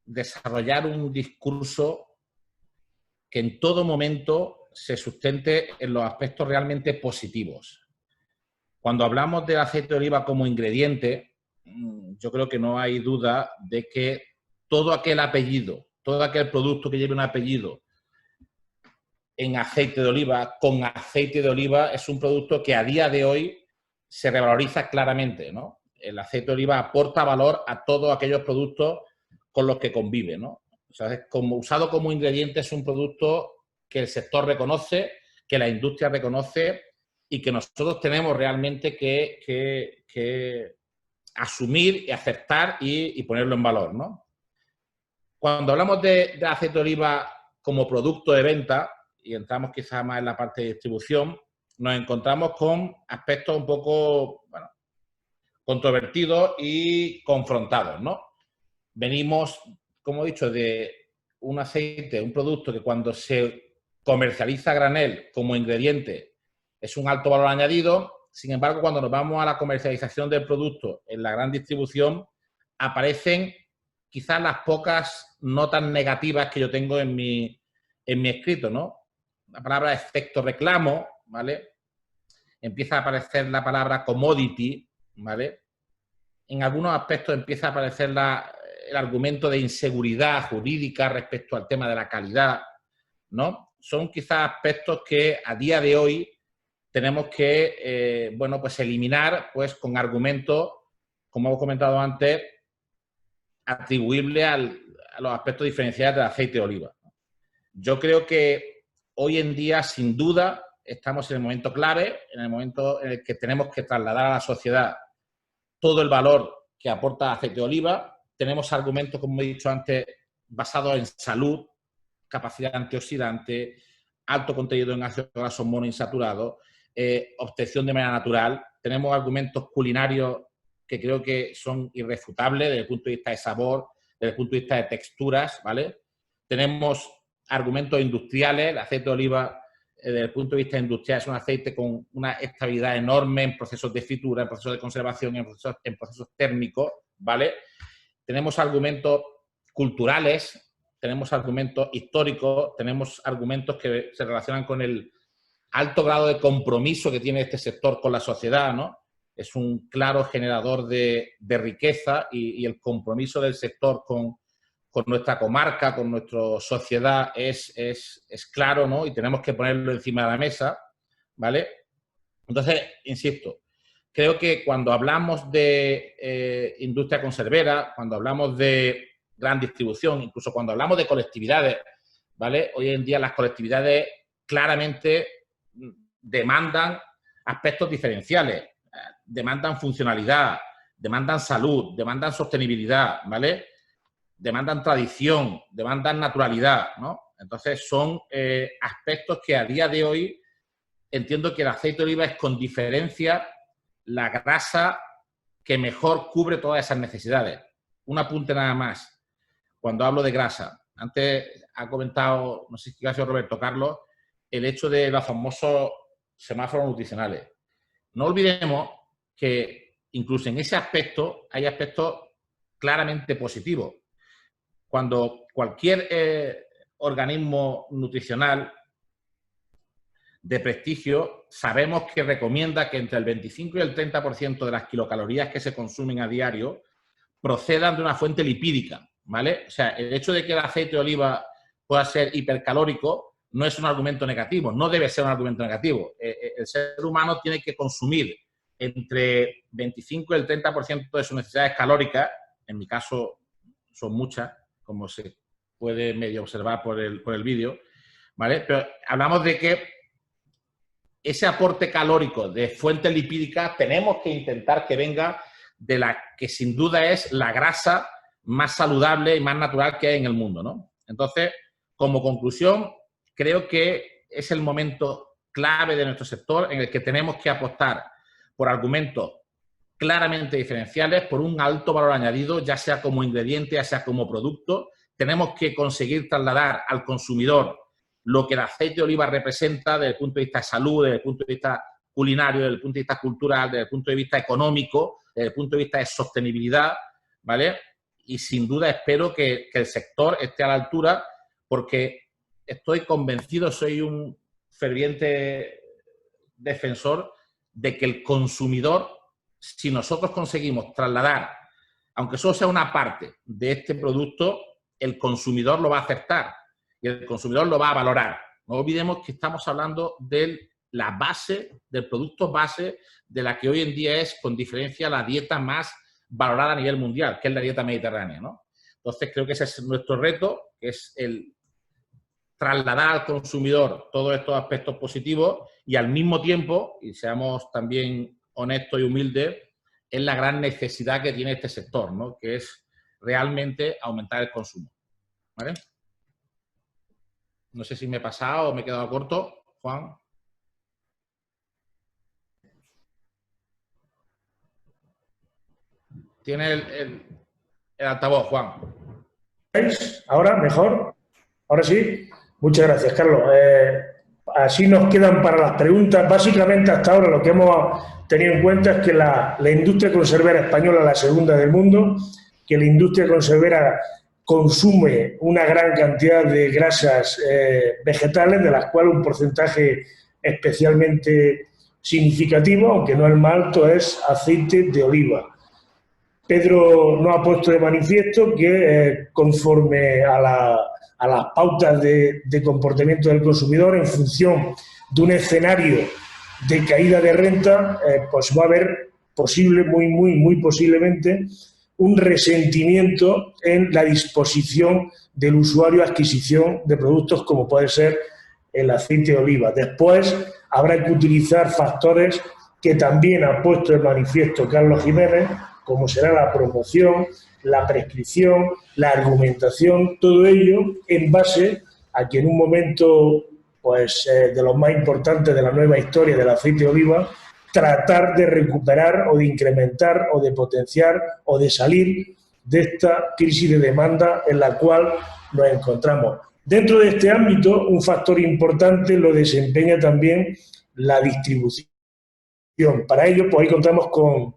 desarrollar un discurso que en todo momento se sustente en los aspectos realmente positivos. Cuando hablamos del aceite de oliva como ingrediente, yo creo que no hay duda de que todo aquel apellido, todo aquel producto que lleve un apellido en aceite de oliva, con aceite de oliva, es un producto que a día de hoy se revaloriza claramente, ¿no? El aceite de oliva aporta valor a todos aquellos productos con los que convive, ¿no? O sea, usado como ingrediente es un producto que el sector reconoce, que la industria reconoce y que nosotros tenemos realmente que asumir y aceptar y ponerlo en valor, ¿no? Cuando hablamos de aceite de oliva como producto de venta, y entramos quizás más en la parte de distribución, nos encontramos con aspectos un poco, bueno, controvertidos y confrontados, ¿no? Venimos, como he dicho, de un aceite, un producto que cuando se comercializa a granel como ingrediente es un alto valor añadido. Sin embargo, cuando nos vamos a la comercialización del producto en la gran distribución, aparecen quizás las pocas notas negativas que yo tengo en mi escrito, ¿no? La palabra efecto reclamo, ¿vale? Empieza a aparecer la palabra commodity, ¿vale? En algunos aspectos empieza a aparecer el argumento de inseguridad jurídica respecto al tema de la calidad, ¿no? Son quizás aspectos que a día de hoy tenemos que, bueno, pues eliminar, pues con argumentos, como hemos comentado antes, atribuibles a los aspectos diferenciales del aceite de oliva. Yo creo que hoy en día, sin duda, estamos en el momento clave, en el momento en el que tenemos que trasladar a la sociedad todo el valor que aporta el aceite de oliva. Tenemos argumentos, como he dicho antes, basados en salud, capacidad antioxidante, alto contenido en ácidos grasos monoinsaturados, obtención de manera natural. Tenemos argumentos culinarios que creo que son irrefutables desde el punto de vista de sabor, desde el punto de vista de texturas, ¿vale? Tenemos argumentos industriales. El aceite de oliva, desde el punto de vista industrial, es un aceite con una estabilidad enorme en procesos de fritura, en procesos de conservación, en procesos térmicos, ¿vale? Tenemos argumentos culturales, tenemos argumentos históricos, tenemos argumentos que se relacionan con el alto grado de compromiso que tiene este sector con la sociedad, ¿no? Es un claro generador de riqueza y el compromiso del sector con nuestra comarca, con nuestra sociedad es claro, ¿no? Y tenemos que ponerlo encima de la mesa, ¿vale? Entonces, insisto, creo que cuando hablamos de industria conservera, cuando hablamos de gran distribución, incluso cuando hablamos de colectividades, ¿vale? Hoy en día las colectividades claramente demandan aspectos diferenciales, demandan funcionalidad, demandan salud, demandan sostenibilidad, ¿vale? Demandan tradición, demandan naturalidad, ¿no? Entonces son aspectos que a día de hoy entiendo que el aceite de oliva es con diferencia la grasa que mejor cubre todas esas necesidades. Un apunte nada más. Cuando hablo de grasa, antes ha comentado, no sé si ha sido Roberto Carlos, el hecho de los famosos semáforos nutricionales. No olvidemos que incluso en ese aspecto hay aspectos claramente positivos. Cuando cualquier organismo nutricional de prestigio sabemos que recomienda que entre el 25 y el 30% de las kilocalorías que se consumen a diario procedan de una fuente lipídica, ¿vale? O sea, el hecho de que el aceite de oliva pueda ser hipercalórico no es un argumento negativo, no debe ser un argumento negativo. El ser humano tiene que consumir entre 25 y el 30% de sus necesidades calóricas, en mi caso son muchas, como se puede medio observar por el vídeo, ¿vale? Pero hablamos de que ese aporte calórico de fuente lipídica tenemos que intentar que venga de la que sin duda es la grasa más saludable y más natural que hay en el mundo, ¿no? Entonces, como conclusión, creo que es el momento clave de nuestro sector en el que tenemos que apostar por argumentos claramente diferenciales, por un alto valor añadido, ya sea como ingrediente, ya sea como producto. Tenemos que conseguir trasladar al consumidor lo que el aceite de oliva representa desde el punto de vista de salud, desde el punto de vista culinario, desde el punto de vista cultural, desde el punto de vista económico, desde el punto de vista de sostenibilidad, ¿vale? Y sin duda espero que el sector esté a la altura, porque estoy convencido, soy un ferviente defensor de que el consumidor, si nosotros conseguimos trasladar, aunque solo sea una parte de este producto, el consumidor lo va a aceptar y el consumidor lo va a valorar. No olvidemos que estamos hablando del la base, del producto base de la que hoy en día es, con diferencia, la dieta más valorada a nivel mundial, que es la dieta mediterránea, ¿no? Entonces, creo que ese es nuestro reto, que es el trasladar al consumidor todos estos aspectos positivos y al mismo tiempo, y seamos también honestos y humildes, es la gran necesidad que tiene este sector, ¿no? Que es realmente aumentar el consumo. ¿Vale? No sé si me he pasado o me he quedado corto, Juan. Tiene el altavoz, Juan. ¿Ahora mejor? Ahora sí. Muchas gracias, Carlos. Así nos quedan para las preguntas. Básicamente, hasta ahora lo que hemos tenido en cuenta es que la industria conservera española es la segunda del mundo, que la industria conservera consume una gran cantidad de grasas vegetales, de las cuales un porcentaje especialmente significativo, aunque no el más alto, es aceite de oliva. Pedro nos ha puesto de manifiesto que conforme a las pautas de comportamiento del consumidor, en función de un escenario de caída de renta, pues va a haber muy posiblemente un resentimiento en la disposición del usuario a adquisición de productos como puede ser el aceite de oliva. Después habrá que utilizar factores que también ha puesto de manifiesto Carlos Jiménez, como será la promoción, la prescripción, la argumentación, todo ello en base a que en un momento pues, de los más importantes de la nueva historia del aceite de oliva, tratar de recuperar o de incrementar o de potenciar o de salir de esta crisis de demanda en la cual nos encontramos. Dentro de este ámbito, un factor importante lo desempeña también la distribución. Para ello, pues ahí contamos con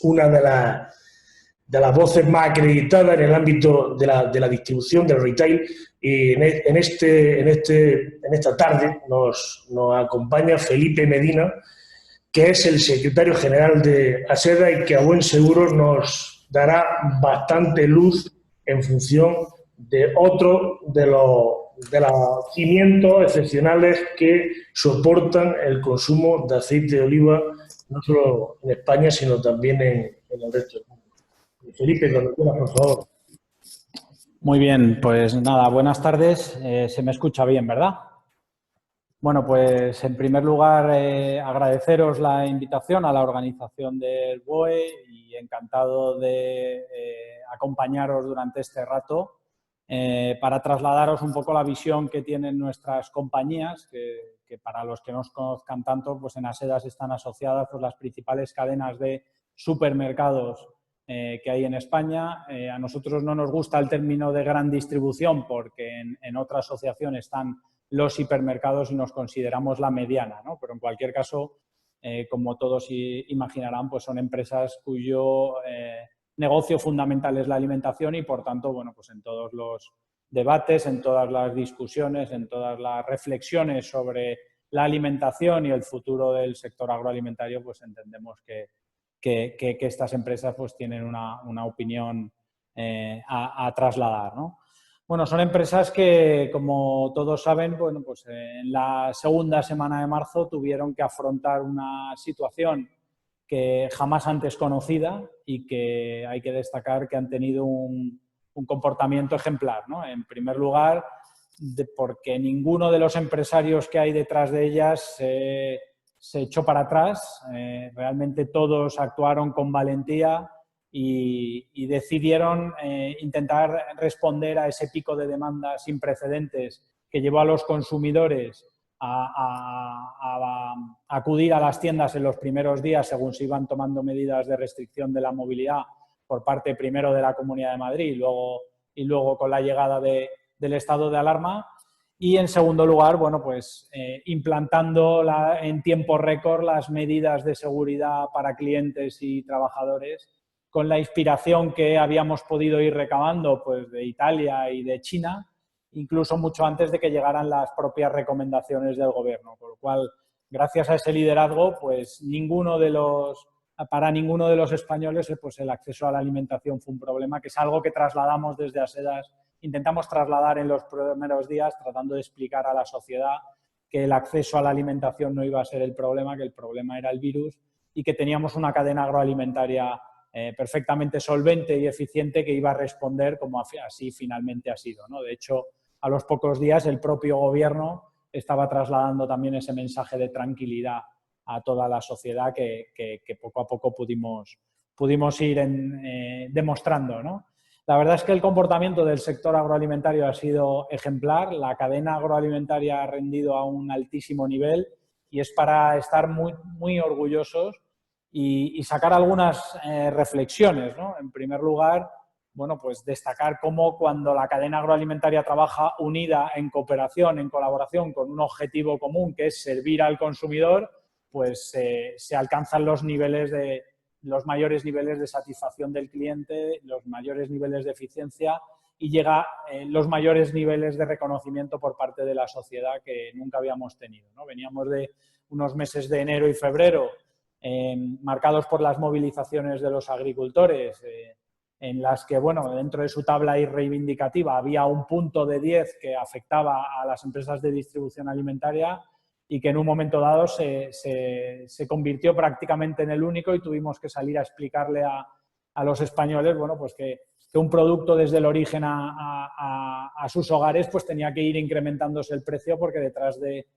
una de las voces más acreditadas en el ámbito de la distribución, del retail, y en esta tarde nos acompaña Felipe Medina, que es el secretario general de ASEDA y que a buen seguro nos dará bastante luz en función de otro de los cimientos excepcionales que soportan el consumo de aceite de oliva, no solo en España, sino también en el resto del mundo. Felipe, cuando quieras, por favor. Muy bien, pues nada, buenas tardes. Se me escucha bien, ¿verdad? Bueno, pues en primer lugar agradeceros la invitación a la organización del BOE y encantado de acompañaros durante este rato para trasladaros un poco la visión que tienen nuestras compañías, que para los que no os conozcan tanto, pues en ASEDAS están asociadas pues, las principales cadenas de supermercados que hay en España. A nosotros no nos gusta el término de gran distribución porque en otra asociación están los hipermercados y nos consideramos la mediana, ¿no? Pero en cualquier caso, como todos imaginarán, pues son empresas cuyo negocio fundamental es la alimentación y, por tanto, bueno, pues en todos los debates, en todas las discusiones, en todas las reflexiones sobre la alimentación y el futuro del sector agroalimentario, pues entendemos que estas empresas pues tienen una opinión a trasladar, ¿no? Bueno, son empresas que, como todos saben, bueno, pues en la segunda semana de marzo tuvieron que afrontar una situación que jamás antes conocida y que hay que destacar que han tenido un comportamiento ejemplar, ¿no? En primer lugar, porque ninguno de los empresarios que hay detrás de ellas se echó para atrás. Realmente todos actuaron con valentía y decidieron intentar responder a ese pico de demanda sin precedentes que llevó a los consumidores a acudir a las tiendas en los primeros días según se iban tomando medidas de restricción de la movilidad por parte primero de la Comunidad de Madrid y luego con la llegada del estado de alarma. Y en segundo lugar, bueno, pues implantando en tiempo récord las medidas de seguridad para clientes y trabajadores con la inspiración que habíamos podido ir recabando pues, de Italia y de China, incluso mucho antes de que llegaran las propias recomendaciones del gobierno. Con lo cual, gracias a ese liderazgo, pues para ninguno de los españoles pues, el acceso a la alimentación fue un problema, que es algo que trasladamos desde ASEDAS, intentamos trasladar en los primeros días, tratando de explicar a la sociedad que el acceso a la alimentación no iba a ser el problema, que el problema era el virus y que teníamos una cadena agroalimentaria perfectamente solvente y eficiente que iba a responder como así finalmente ha sido, ¿no? De hecho, a los pocos días el propio gobierno estaba trasladando también ese mensaje de tranquilidad a toda la sociedad que poco a poco pudimos ir demostrando, ¿no? La verdad es que el comportamiento del sector agroalimentario ha sido ejemplar, la cadena agroalimentaria ha rendido a un altísimo nivel y es para estar muy, muy orgullosos y sacar algunas reflexiones, ¿no? En primer lugar, bueno, pues destacar cómo cuando la cadena agroalimentaria trabaja unida en cooperación, en colaboración con un objetivo común que es servir al consumidor, pues se alcanzan los mayores niveles de satisfacción del cliente, los mayores niveles de eficiencia y llega los mayores niveles de reconocimiento por parte de la sociedad que nunca habíamos tenido, ¿no? Veníamos de unos meses de enero y febrero marcados por las movilizaciones de los agricultores, en las que, bueno, dentro de su tabla reivindicativa había un punto de 10 que afectaba a las empresas de distribución alimentaria y que en un momento dado se convirtió prácticamente en el único y tuvimos que salir a explicarle a los españoles, bueno, pues que un producto desde el origen a sus hogares pues tenía que ir incrementándose el precio porque detrás de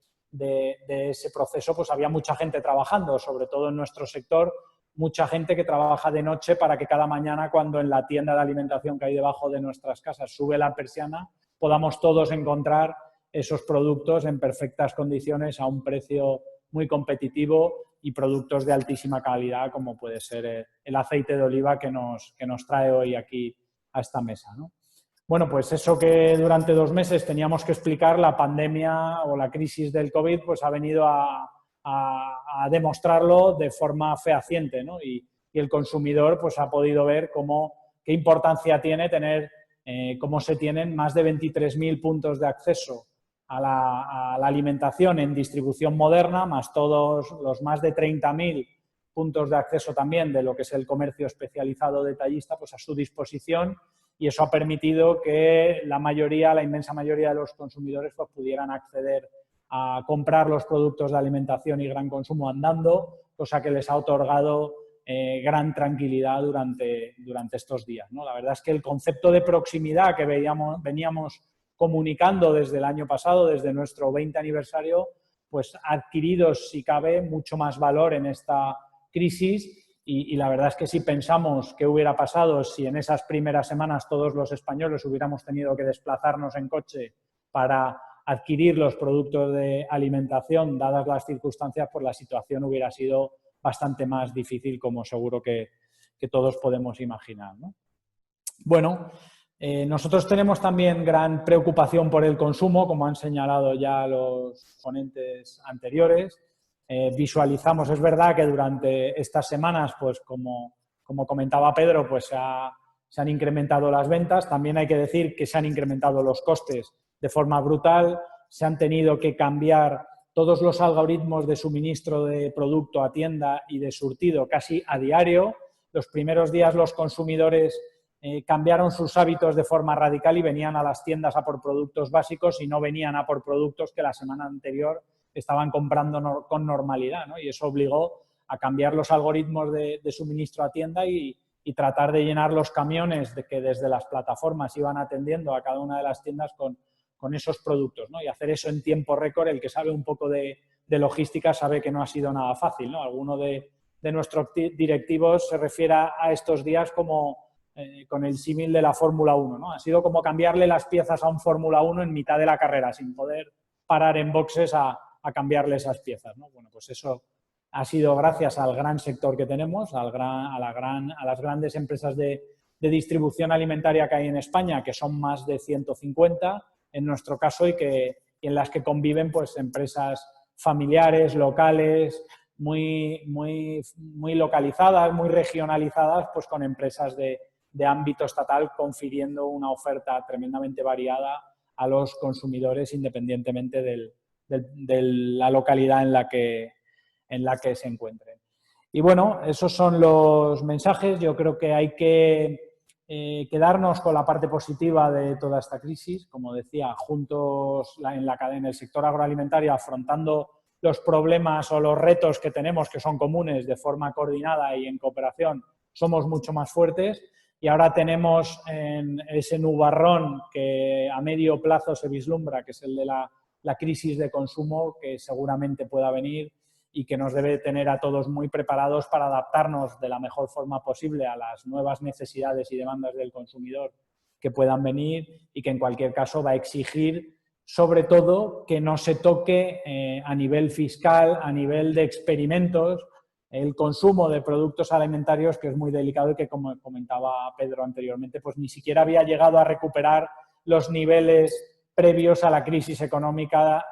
ese proceso pues había mucha gente trabajando, sobre todo en nuestro sector, mucha gente que trabaja de noche para que cada mañana cuando en la tienda de alimentación que hay debajo de nuestras casas sube la persiana, podamos todos encontrar esos productos en perfectas condiciones a un precio muy competitivo y productos de altísima calidad como puede ser el aceite de oliva que nos trae hoy aquí a esta mesa, ¿no? Bueno, pues eso que durante 2 meses teníamos que explicar, la pandemia o la crisis del COVID pues ha venido a demostrarlo de forma fehaciente, ¿no? Y el consumidor pues ha podido ver qué importancia tiene tener, cómo se tienen más de 23.000 puntos de acceso a la alimentación en distribución moderna, más todos los más de 30.000 puntos de acceso también de lo que es el comercio especializado detallista pues a su disposición, y eso ha permitido que la inmensa mayoría de los consumidores pues pudieran acceder a comprar los productos de alimentación y gran consumo andando, cosa que les ha otorgado gran tranquilidad durante estos días, ¿no? La verdad es que el concepto de proximidad que veníamos comunicando desde el año pasado, desde nuestro 20 aniversario, pues ha adquirido, si cabe, mucho más valor en esta crisis y la verdad es que si pensamos qué hubiera pasado si en esas primeras semanas todos los españoles hubiéramos tenido que desplazarnos en coche para adquirir los productos de alimentación, dadas las circunstancias, pues la situación hubiera sido bastante más difícil, como seguro que todos podemos imaginar, ¿no? Bueno, nosotros tenemos también gran preocupación por el consumo, como han señalado ya los ponentes anteriores. Visualizamos, es verdad que durante estas semanas, pues como comentaba Pedro, pues se han incrementado las ventas. También hay que decir que se han incrementado los costes de forma brutal. Se han tenido que cambiar todos los algoritmos de suministro de producto a tienda y de surtido casi a diario. Los primeros días los consumidores cambiaron sus hábitos de forma radical y venían a las tiendas a por productos básicos y no venían a por productos que la semana anterior estaban comprando con normalidad, ¿no? Y eso obligó a cambiar los algoritmos de suministro a tienda y tratar de llenar los camiones que desde las plataformas iban atendiendo a cada una de las tiendas con esos productos, ¿no? Y hacer eso en tiempo récord, el que sabe un poco de logística sabe que no ha sido nada fácil, ¿no? Alguno de nuestros directivos se refiere a estos días como con el símil de la Fórmula 1, ¿no? Ha sido como cambiarle las piezas a un Fórmula 1 en mitad de la carrera, sin poder parar en boxes a cambiarle esas piezas, ¿no? Bueno, pues eso ha sido gracias al gran sector que tenemos, a las grandes empresas de distribución alimentaria que hay en España, que son más de 150 en nuestro caso y en las que conviven pues empresas familiares, locales, muy localizadas, muy regionalizadas, pues con empresas de ámbito estatal, confiriendo una oferta tremendamente variada a los consumidores independientemente de la localidad en la que se encuentren. Y bueno, esos son los mensajes. Yo creo que hay que quedarnos con la parte positiva de toda esta crisis, como decía, juntos en la cadena, en el sector agroalimentario, afrontando los problemas o los retos que tenemos, que son comunes, de forma coordinada y en cooperación, somos mucho más fuertes. Y ahora tenemos en ese nubarrón que a medio plazo se vislumbra, que es el de la crisis de consumo, que seguramente pueda venir y que nos debe tener a todos muy preparados para adaptarnos de la mejor forma posible a las nuevas necesidades y demandas del consumidor que puedan venir, y que en cualquier caso va a exigir, sobre todo, que no se toque a nivel fiscal, a nivel de experimentos, el consumo de productos alimentarios, que es muy delicado y que, como comentaba Pedro anteriormente, pues ni siquiera había llegado a recuperar los niveles previos a la crisis económica.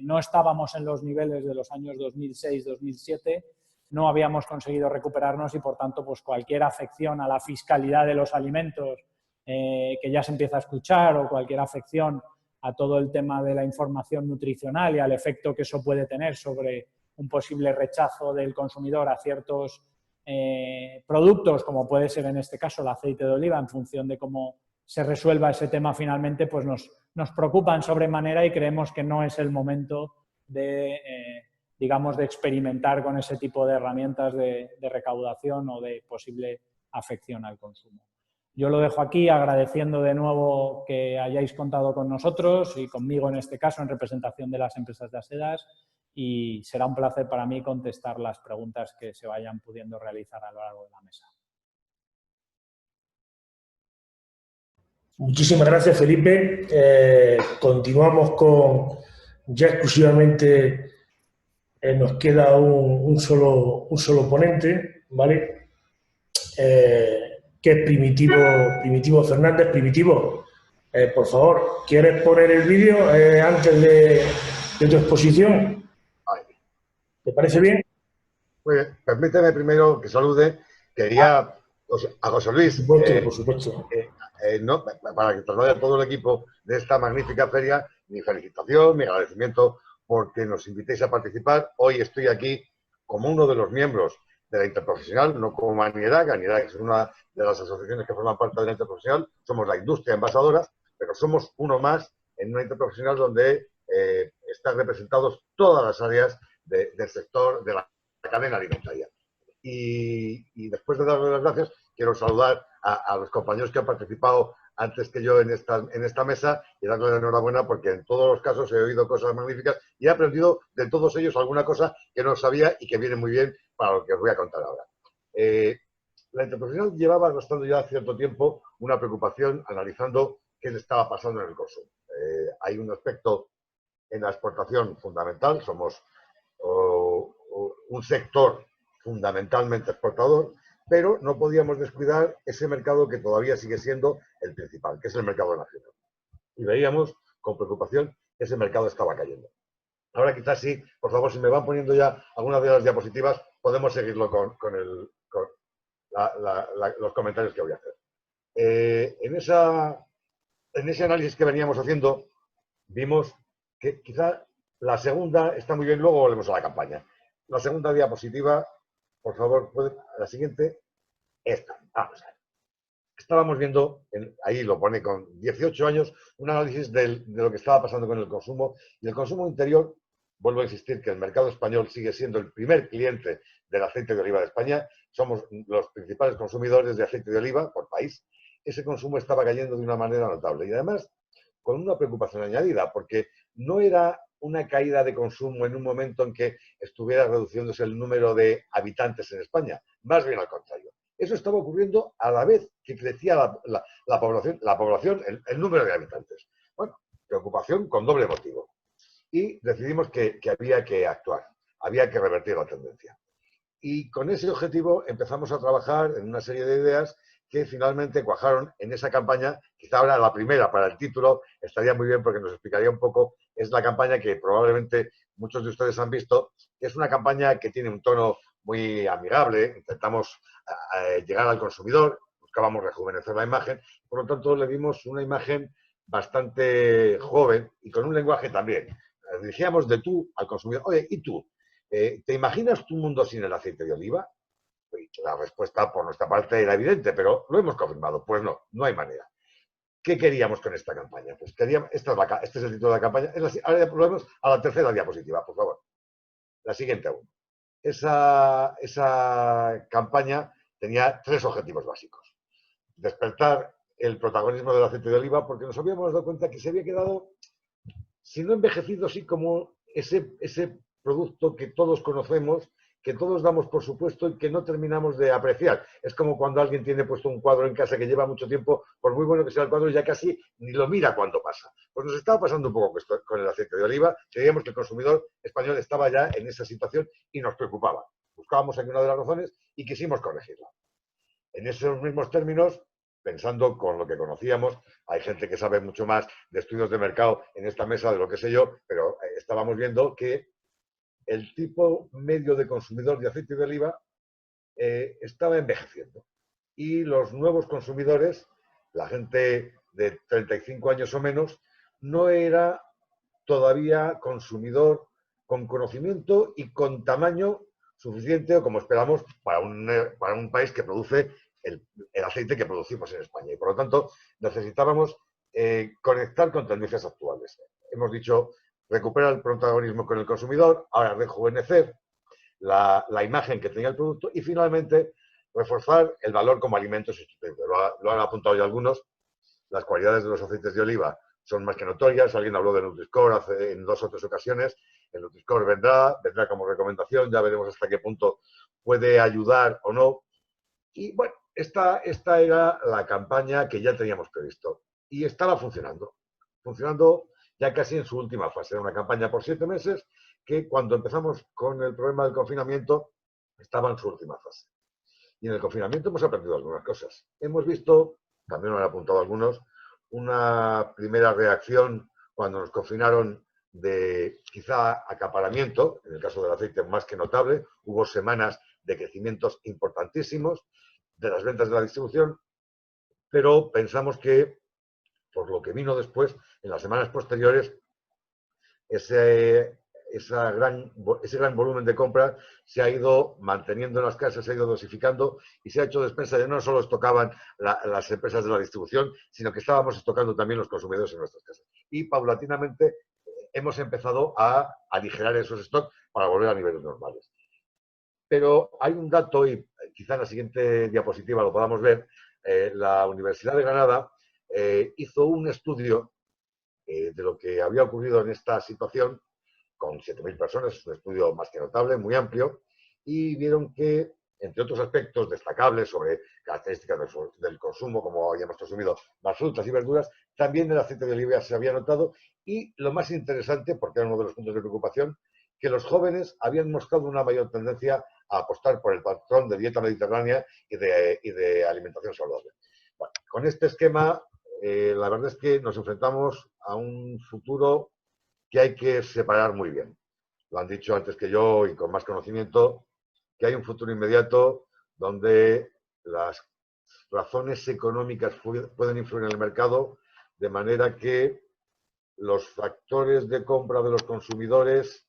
No estábamos en los niveles de los años 2006-2007, no habíamos conseguido recuperarnos y, por tanto, pues cualquier afección a la fiscalidad de los alimentos que ya se empieza a escuchar, o cualquier afección a todo el tema de la información nutricional y al efecto que eso puede tener sobre un posible rechazo del consumidor a ciertos productos, como puede ser en este caso el aceite de oliva, en función de cómo se resuelva ese tema finalmente, pues nos preocupan sobremanera, y creemos que no es el momento de, digamos, de experimentar con ese tipo de herramientas de recaudación o de posible afección al consumo. Yo lo dejo aquí, agradeciendo de nuevo que hayáis contado con nosotros y conmigo en este caso en representación de las empresas de Asedas, y será un placer para mí contestar las preguntas que se vayan pudiendo realizar a lo largo de la mesa. Muchísimas gracias, Felipe. Continuamos con ya exclusivamente, nos queda un solo ponente, ¿vale? Que es Primitivo Fernández. Primitivo, por favor, ¿quieres poner el vídeo antes de tu exposición? ¿Te parece bien? Pues permíteme primero que salude. Quería a José Luis, por supuesto. no, para que traslade a todo el equipo de esta magnífica feria, mi felicitación, mi agradecimiento porque nos invitéis a participar. Hoy estoy aquí como uno de los miembros de la Interprofesional, no como ANIEDAC. ANIEDAC es una de las asociaciones que forman parte de la Interprofesional. Somos la industria envasadoras, pero somos uno más en una Interprofesional donde están representados todas las áreas del sector de la cadena alimentaria. Y después de darle las gracias, quiero saludar a los compañeros que han participado antes que yo en esta mesa, y darle la enhorabuena porque en todos los casos he oído cosas magníficas y he aprendido de todos ellos alguna cosa que no sabía y que viene muy bien para lo que os voy a contar ahora. La Interprofesional llevaba arrastrando ya cierto tiempo una preocupación analizando qué le estaba pasando en el consumo. Hay un aspecto en la exportación fundamental, somos un sector fundamentalmente exportador, pero no podíamos descuidar ese mercado que todavía sigue siendo el principal, que es el mercado nacional. Y veíamos con preocupación que ese mercado estaba cayendo. Ahora quizás sí, por favor, si me van poniendo ya algunas de las diapositivas, podemos seguirlo con los comentarios que voy a hacer. En ese análisis que veníamos haciendo, vimos que quizá la segunda está muy bien, luego volvemos a la campaña. La segunda diapositiva, por favor, la siguiente, esta. Vamos a ver. Estábamos viendo, ahí lo pone con 18 años, un análisis de lo que estaba pasando con el consumo. Y el consumo interior, vuelvo a insistir que el mercado español sigue siendo el primer cliente del aceite de oliva de España. Somos los principales consumidores de aceite de oliva por país. Ese consumo estaba cayendo de una manera notable. Y además, con una preocupación añadida, porque no era una caída de consumo en un momento en que estuviera reduciéndose el número de habitantes en España. Más bien al contrario. Eso estaba ocurriendo a la vez que crecía la población, el número de habitantes. Bueno, preocupación con doble motivo. Y decidimos que había que actuar, había que revertir la tendencia. Y con ese objetivo empezamos a trabajar en una serie de ideas que finalmente cuajaron en esa campaña. Quizá ahora la primera para el título estaría muy bien porque nos explicaría un poco. Es la campaña que probablemente muchos de ustedes han visto, que es una campaña que tiene un tono muy amigable. Intentamos llegar al consumidor, buscábamos rejuvenecer la imagen, por lo tanto le dimos una imagen bastante joven y con un lenguaje también. Dirigíamos de tú al consumidor. Oye, ¿y tú? ¿Te imaginas tu mundo sin el aceite de oliva? Y la respuesta por nuestra parte era evidente, pero lo hemos confirmado. Pues no, no hay manera. ¿Qué queríamos con esta campaña? Pues queríamos, este es el título de la campaña. Ahora ya volvemos a la tercera diapositiva, por favor. La siguiente aún. Esa campaña tenía 3 objetivos básicos. Despertar el protagonismo del aceite de oliva, porque nos habíamos dado cuenta que se había quedado, si no envejecido, sí como ese producto que todos conocemos, que todos damos por supuesto y que no terminamos de apreciar. Es como cuando alguien tiene puesto un cuadro en casa que lleva mucho tiempo, por muy bueno que sea el cuadro, ya casi ni lo mira cuando pasa. Pues nos estaba pasando un poco con el aceite de oliva. Creíamos que el consumidor español estaba ya en esa situación y nos preocupaba. Buscábamos aquí una de las razones y quisimos corregirla. En esos mismos términos, pensando con lo que conocíamos, hay gente que sabe mucho más de estudios de mercado en esta mesa de lo que sé yo, pero estábamos viendo que el tipo medio de consumidor de aceite de oliva estaba envejeciendo. Y los nuevos consumidores, la gente de 35 años o menos, no era todavía consumidor con conocimiento y con tamaño suficiente, o como esperamos, para un país que produce el aceite que producimos en España. Y por lo tanto, necesitábamos conectar con tendencias actuales. Hemos dicho, recuperar el protagonismo con el consumidor, ahora rejuvenecer la imagen que tenía el producto y finalmente reforzar el valor como alimento sustituible. Lo han apuntado ya algunos. Las cualidades de los aceites de oliva son más que notorias. Alguien habló de Nutri-Score en 2 o 3 ocasiones. El Nutri-Score vendrá como recomendación. Ya veremos hasta qué punto puede ayudar o no. Y bueno, esta era la campaña que ya teníamos previsto. Y estaba funcionando. Funcionando ya casi en su última fase. Era una campaña por 7 meses que cuando empezamos con el problema del confinamiento estaba en su última fase. Y en el confinamiento hemos aprendido algunas cosas. Hemos visto, también lo han apuntado algunos, una primera reacción cuando nos confinaron de quizá acaparamiento, en el caso del aceite más que notable. Hubo semanas de crecimientos importantísimos de las ventas de la distribución, pero pensamos que por lo que vino después, en las semanas posteriores, ese gran volumen de compra se ha ido manteniendo en las casas, se ha ido dosificando y se ha hecho despensa de no solo estocaban las empresas de la distribución, sino que estábamos estocando también los consumidores en nuestras casas. Y paulatinamente hemos empezado a aligerar esos stocks para volver a niveles normales. Pero hay un dato, y quizá en la siguiente diapositiva lo podamos ver, la Universidad de Granada hizo un estudio de lo que había ocurrido en esta situación con 7.000 personas, es un estudio más que notable, muy amplio, y vieron que, entre otros aspectos destacables sobre características del consumo, como habíamos consumido más frutas y verduras, también el aceite de oliva se había notado, y lo más interesante, porque era uno de los puntos de preocupación, que los jóvenes habían mostrado una mayor tendencia a apostar por el patrón de dieta mediterránea y de alimentación saludable. Bueno, con este esquema, la verdad es que nos enfrentamos a un futuro que hay que separar muy bien. Lo han dicho antes que yo y con más conocimiento, que hay un futuro inmediato donde las razones económicas pueden influir en el mercado de manera que los factores de compra de los consumidores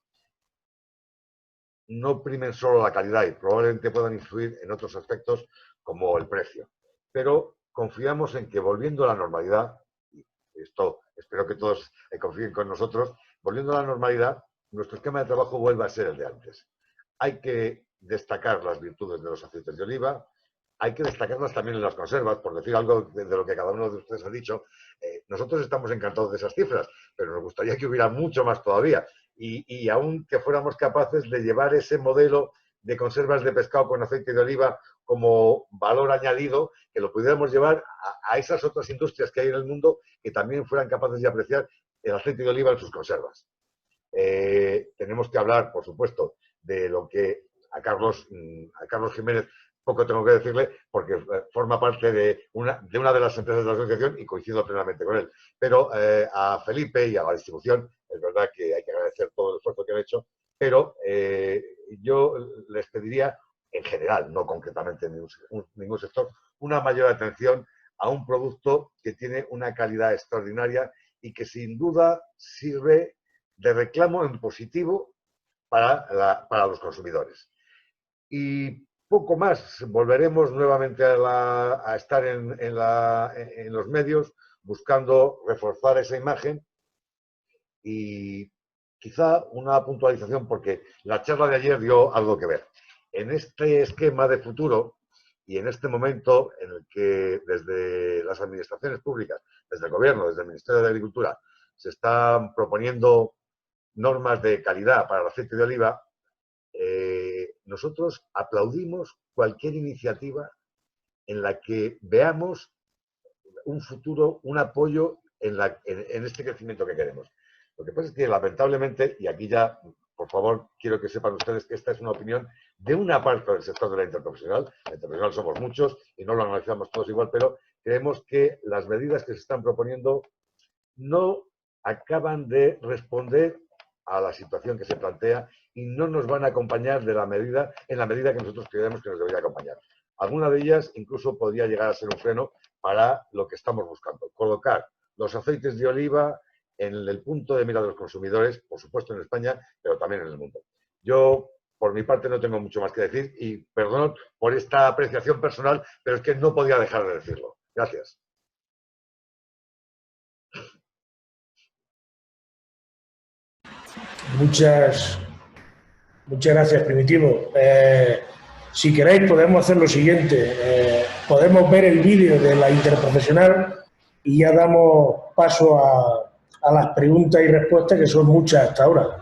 no primen solo la calidad y probablemente puedan influir en otros aspectos como el precio. Pero confiamos en que volviendo a la normalidad, y esto espero que todos confíen con nosotros, volviendo a la normalidad, nuestro esquema de trabajo vuelva a ser el de antes. Hay que destacar las virtudes de los aceites de oliva, hay que destacarlas también en las conservas, por decir algo de lo que cada uno de ustedes ha dicho. Nosotros estamos encantados de esas cifras, pero nos gustaría que hubiera mucho más todavía. Y aún que fuéramos capaces de llevar ese modelo de conservas de pescado con aceite de oliva como valor añadido, que lo pudiéramos llevar a esas otras industrias que hay en el mundo que también fueran capaces de apreciar el aceite de oliva en sus conservas. Tenemos que hablar, por supuesto, de lo que a Carlos Jiménez poco tengo que decirle, porque forma parte de una de las empresas de la asociación y coincido plenamente con él. Pero a Felipe y a la distribución, es verdad que hay que agradecer todo el esfuerzo que han hecho, pero yo les pediría, en general, no concretamente en ningún sector, una mayor atención a un producto que tiene una calidad extraordinaria y que sin duda sirve de reclamo en positivo para los consumidores. Y poco más. Volveremos nuevamente a estar en los medios buscando reforzar esa imagen y quizá una puntualización, porque la charla de ayer dio algo que ver. En este esquema de futuro y en este momento en el que desde las administraciones públicas, desde el Gobierno, desde el Ministerio de Agricultura, se están proponiendo normas de calidad para el aceite de oliva, nosotros aplaudimos cualquier iniciativa en la que veamos un futuro, un apoyo en este crecimiento que queremos. Lo que pasa es que, lamentablemente, y aquí ya, por favor, quiero que sepan ustedes que esta es una opinión de una parte del sector de la interprofesional. La interprofesional somos muchos y no lo analizamos todos igual, pero creemos que las medidas que se están proponiendo no acaban de responder a la situación que se plantea y no nos van a acompañar en la medida que nosotros creemos que nos debería acompañar. Alguna de ellas incluso podría llegar a ser un freno para lo que estamos buscando, colocar los aceites de oliva en el punto de mira de los consumidores, por supuesto en España, pero también en el mundo. Yo, por mi parte, no tengo mucho más que decir y perdón por esta apreciación personal, pero es que no podía dejar de decirlo. Gracias. Muchas gracias, Primitivo. Si queréis, podemos hacer lo siguiente. Podemos ver el vídeo de la interprofesional y ya damos paso a las preguntas y respuestas, que son muchas hasta ahora.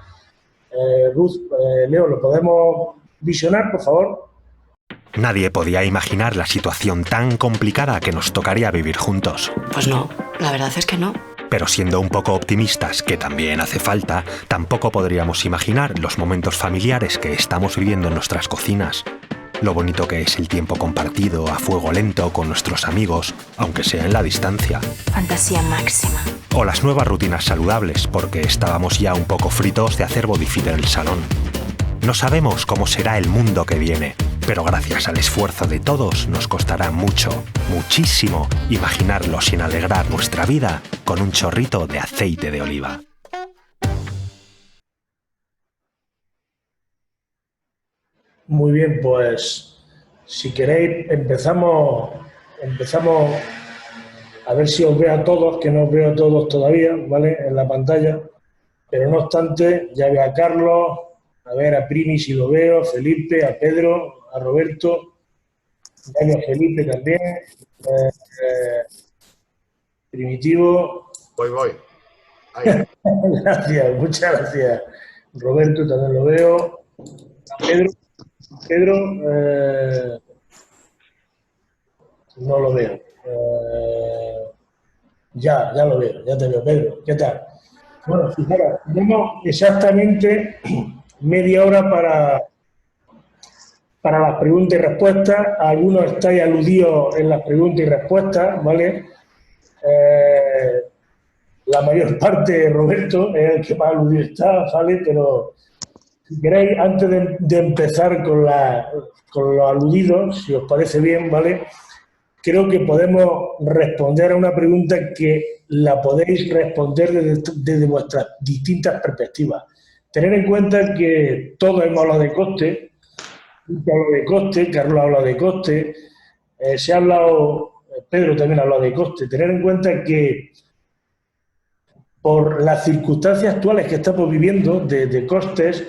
Ruth, Leo, ¿lo podemos visionar, por favor? Nadie podía imaginar la situación tan complicada que nos tocaría vivir juntos. Pues no, la verdad es que no. Pero siendo un poco optimistas, que también hace falta, tampoco podríamos imaginar los momentos familiares que estamos viviendo en nuestras cocinas. Lo bonito que es el tiempo compartido a fuego lento con nuestros amigos, aunque sea en la distancia. Fantasía máxima. O las nuevas rutinas saludables, porque estábamos ya un poco fritos de hacer bodyfit en el salón. No sabemos cómo será el mundo que viene, pero gracias al esfuerzo de todos nos costará mucho, muchísimo, imaginarlo sin alegrar nuestra vida con un chorrito de aceite de oliva. Muy bien, pues si queréis empezamos a ver si os veo a todos, que no os veo a todos todavía, ¿vale? En la pantalla, pero no obstante, ya veo a Carlos, a ver a Primi si lo veo, a Felipe, a Pedro, a Roberto, ya veo a Felipe también, Primitivo. Voy. Ahí. Gracias, muchas gracias. Roberto también lo veo. Pedro, no lo veo. Ya lo veo, ya te veo, Pedro. ¿Qué tal? Bueno, fijaros, tenemos exactamente media hora para las preguntas y respuestas. Algunos estáis aludidos en las preguntas y respuestas, ¿vale? La mayor parte, Roberto, es el que más aludido está, ¿vale? Pero si queréis, antes de empezar con los aludidos, si os parece bien, ¿vale? Creo que podemos responder a una pregunta que la podéis responder desde vuestras distintas perspectivas. Tener en cuenta que todos hemos hablado de coste, Carlos ha hablado de coste, se ha hablado, Pedro también ha hablado de coste. Tener en cuenta que por las circunstancias actuales que estamos viviendo de costes,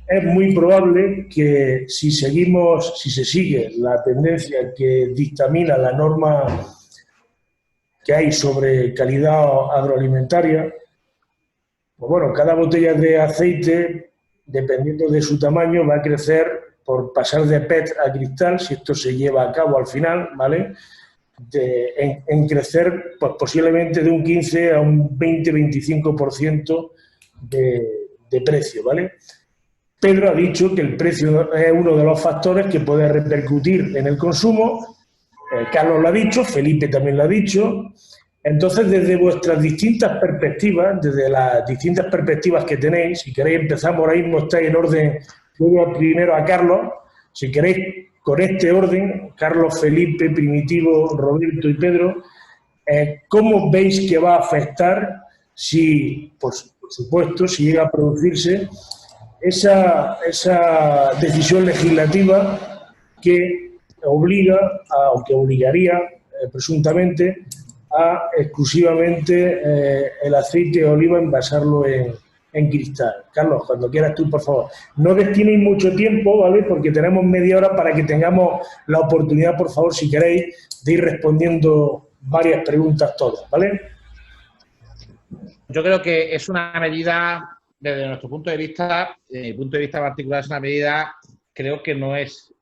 es muy probable que si se sigue la tendencia que dictamina la norma que hay sobre calidad agroalimentaria, pues bueno, cada botella de aceite, dependiendo de su tamaño, va a crecer por pasar de PET a cristal, si esto se lleva a cabo al final, ¿vale? En crecer pues posiblemente de un 15 a un 20-25% de precio, ¿vale? Pedro ha dicho que el precio es uno de los factores que puede repercutir en el consumo. Carlos lo ha dicho, Felipe también lo ha dicho. Entonces, desde vuestras distintas perspectivas, desde las distintas perspectivas que tenéis, si queréis empezamos, ahora mismo estáis en orden, luego primero a Carlos, si queréis con este orden, Carlos, Felipe, Primitivo, Roberto y Pedro, ¿cómo veis que va a afectar si, por supuesto, si llega a producirse esa decisión legislativa que obliga, o que obligaría presuntamente a exclusivamente el aceite de oliva envasarlo en cristal. Carlos, cuando quieras tú, por favor. No destinéis mucho tiempo, ¿vale? Porque tenemos media hora para que tengamos la oportunidad, por favor, si queréis, de ir respondiendo varias preguntas todas, ¿vale? Yo creo que es una medida, desde nuestro punto de vista, desde mi punto de vista particular, es una medida, creo que no es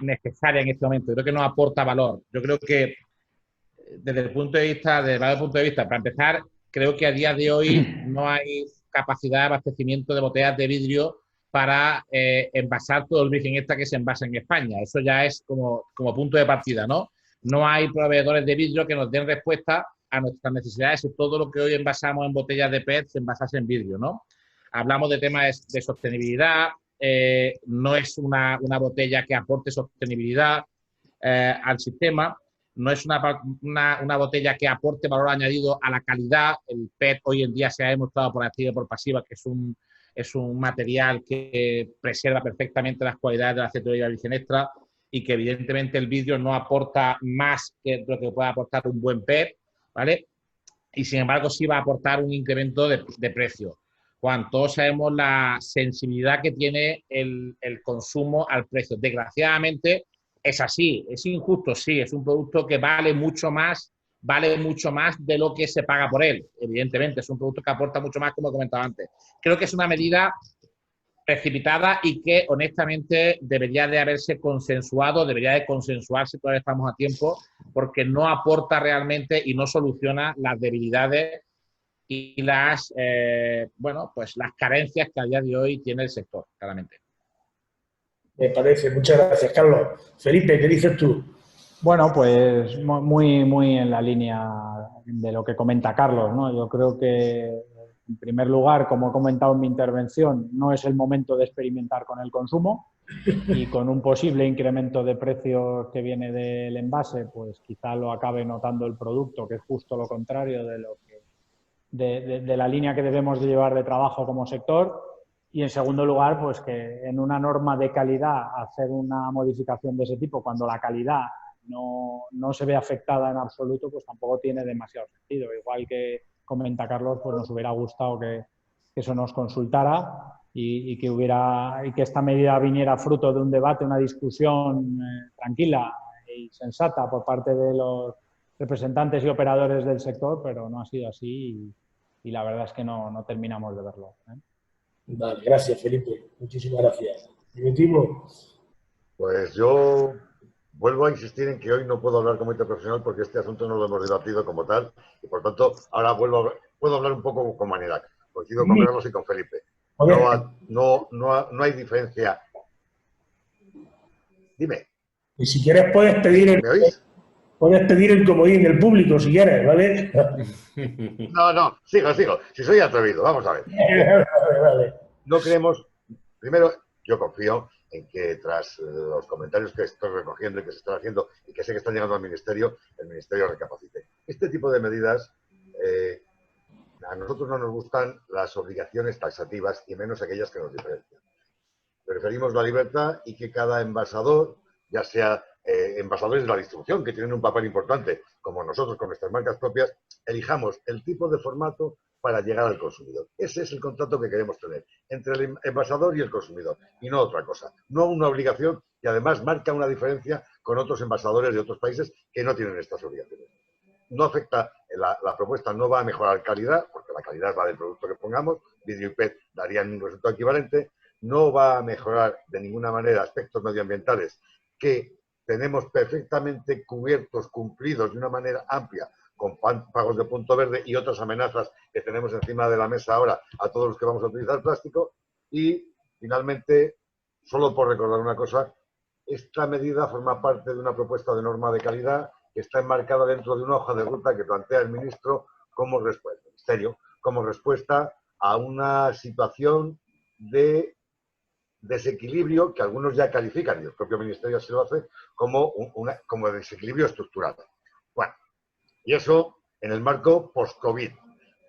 necesaria en este momento. Yo creo que no aporta valor. Yo creo que desde el punto de vista, para empezar, creo que a día de hoy no hay capacidad de abastecimiento de botellas de vidrio para envasar todo el virgen extra que se envasa en España. Eso ya es como punto de partida, ¿no? No hay proveedores de vidrio que nos den respuesta a nuestras necesidades y todo lo que hoy envasamos en botellas de PET se envasase en vidrio, ¿no? Hablamos de temas de sostenibilidad, no es una botella que aporte sostenibilidad al sistema, no es una botella que aporte valor añadido a la calidad. El PET hoy en día se ha demostrado por activa y por pasiva que es un material que preserva perfectamente las cualidades del aceite de oliva virgen extra y que evidentemente el vidrio no aporta más que lo que puede aportar un buen PET, ¿vale? Y sin embargo sí va a aportar un incremento de precio. Juan, todos sabemos la sensibilidad que tiene el consumo al precio. Desgraciadamente es así, es injusto, sí, es un producto que vale mucho más de lo que se paga por él. Evidentemente, es un producto que aporta mucho más, como comentaba antes. Creo que es una medida precipitada y que, honestamente, debería de haberse consensuado, debería de consensuarse, todavía estamos a tiempo, porque no aporta realmente y no soluciona las debilidades y las carencias que a día de hoy tiene el sector, claramente. Me parece. Muchas gracias, Carlos. Felipe, ¿qué dices tú? Bueno, pues muy en la línea de lo que comenta Carlos, ¿no? Yo creo que, en primer lugar, como he comentado en mi intervención, no es el momento de experimentar con el consumo y con un posible incremento de precios que viene del envase, pues quizá lo acabe notando el producto, que es justo lo contrario de la línea que debemos de llevar de trabajo como sector. Y, en segundo lugar, pues que en una norma de calidad hacer una modificación de ese tipo cuando la calidad no se ve afectada en absoluto, pues tampoco tiene demasiado sentido. Igual que comenta Carlos, pues nos hubiera gustado que eso nos consultara y que esta medida viniera fruto de un debate, una discusión tranquila y sensata por parte de los representantes y operadores del sector, pero no ha sido así y la verdad es que no terminamos de verlo, ¿eh? Vale, gracias, Felipe. Muchísimas gracias. ¿Dimitivo? Pues yo vuelvo a insistir en que hoy no puedo hablar como interprofesional porque este asunto no lo hemos debatido como tal y, por tanto, ahora puedo hablar un poco con Manirac. Coincido con Carlos y con Felipe. No hay diferencia. Dime. Y si quieres puedes pedir ¿Me oís? Puedes pedir el comodín del público si quieres, ¿vale? No, sigo. Si soy atrevido, vamos a ver. Vale. No creemos, primero, yo confío en que tras los comentarios que estoy recogiendo y que se están haciendo y que sé que están llegando al Ministerio, el Ministerio recapacite. Este tipo de medidas, a nosotros no nos gustan las obligaciones taxativas y menos aquellas que nos diferencian. Preferimos la libertad y que cada envasador, ya sea envasadores de la distribución, que tienen un papel importante, como nosotros con nuestras marcas propias, elijamos el tipo de formato para llegar al consumidor. Ese es el contrato que queremos tener entre el envasador y el consumidor, y no otra cosa. No una obligación que además marca una diferencia con otros envasadores de otros países que no tienen estas obligaciones. No afecta, la propuesta no va a mejorar calidad, porque la calidad va del producto que pongamos, vidrio y PET darían un resultado equivalente, no va a mejorar de ninguna manera aspectos medioambientales que tenemos perfectamente cubiertos, cumplidos de una manera amplia, con pagos de punto verde y otras amenazas que tenemos encima de la mesa ahora a todos los que vamos a utilizar plástico. Y, finalmente, solo por recordar una cosa, esta medida forma parte de una propuesta de norma de calidad que está enmarcada dentro de una hoja de ruta que plantea el ministro como respuesta, el Ministerio, como respuesta a una situación de desequilibrio que algunos ya califican, y el propio Ministerio se lo hace, como desequilibrio estructural. Bueno, y eso en el marco post-COVID.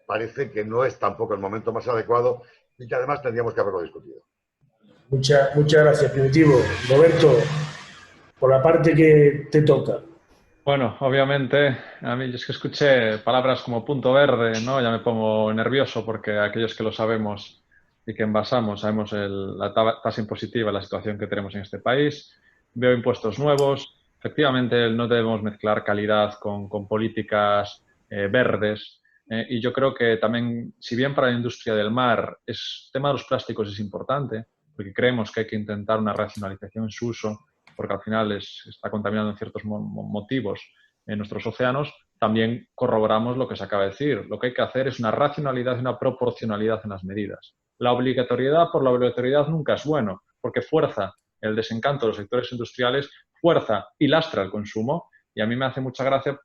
Parece que no es tampoco el momento más adecuado y que además tendríamos que haberlo discutido. Muchas gracias, Primitivo. Roberto, por la parte que te toca. Bueno, obviamente, a mí es que escuché palabras como punto verde, ¿no? Ya me pongo nervioso porque aquellos que lo sabemos y que envasamos, sabemos la tasa impositiva, la situación que tenemos en este país. Veo impuestos nuevos. Efectivamente, no debemos mezclar calidad con políticas verdes. Y yo creo que también, si bien para la industria del mar el tema de los plásticos es importante, porque creemos que hay que intentar una racionalización en su uso, porque al final está contaminando en ciertos motivos en nuestros océanos, también corroboramos lo que se acaba de decir. Lo que hay que hacer es una racionalidad y una proporcionalidad en las medidas. La obligatoriedad por la obligatoriedad nunca es bueno, porque fuerza el desencanto de los sectores industriales, fuerza y lastra el consumo. Y a mí me hace mucha gracia,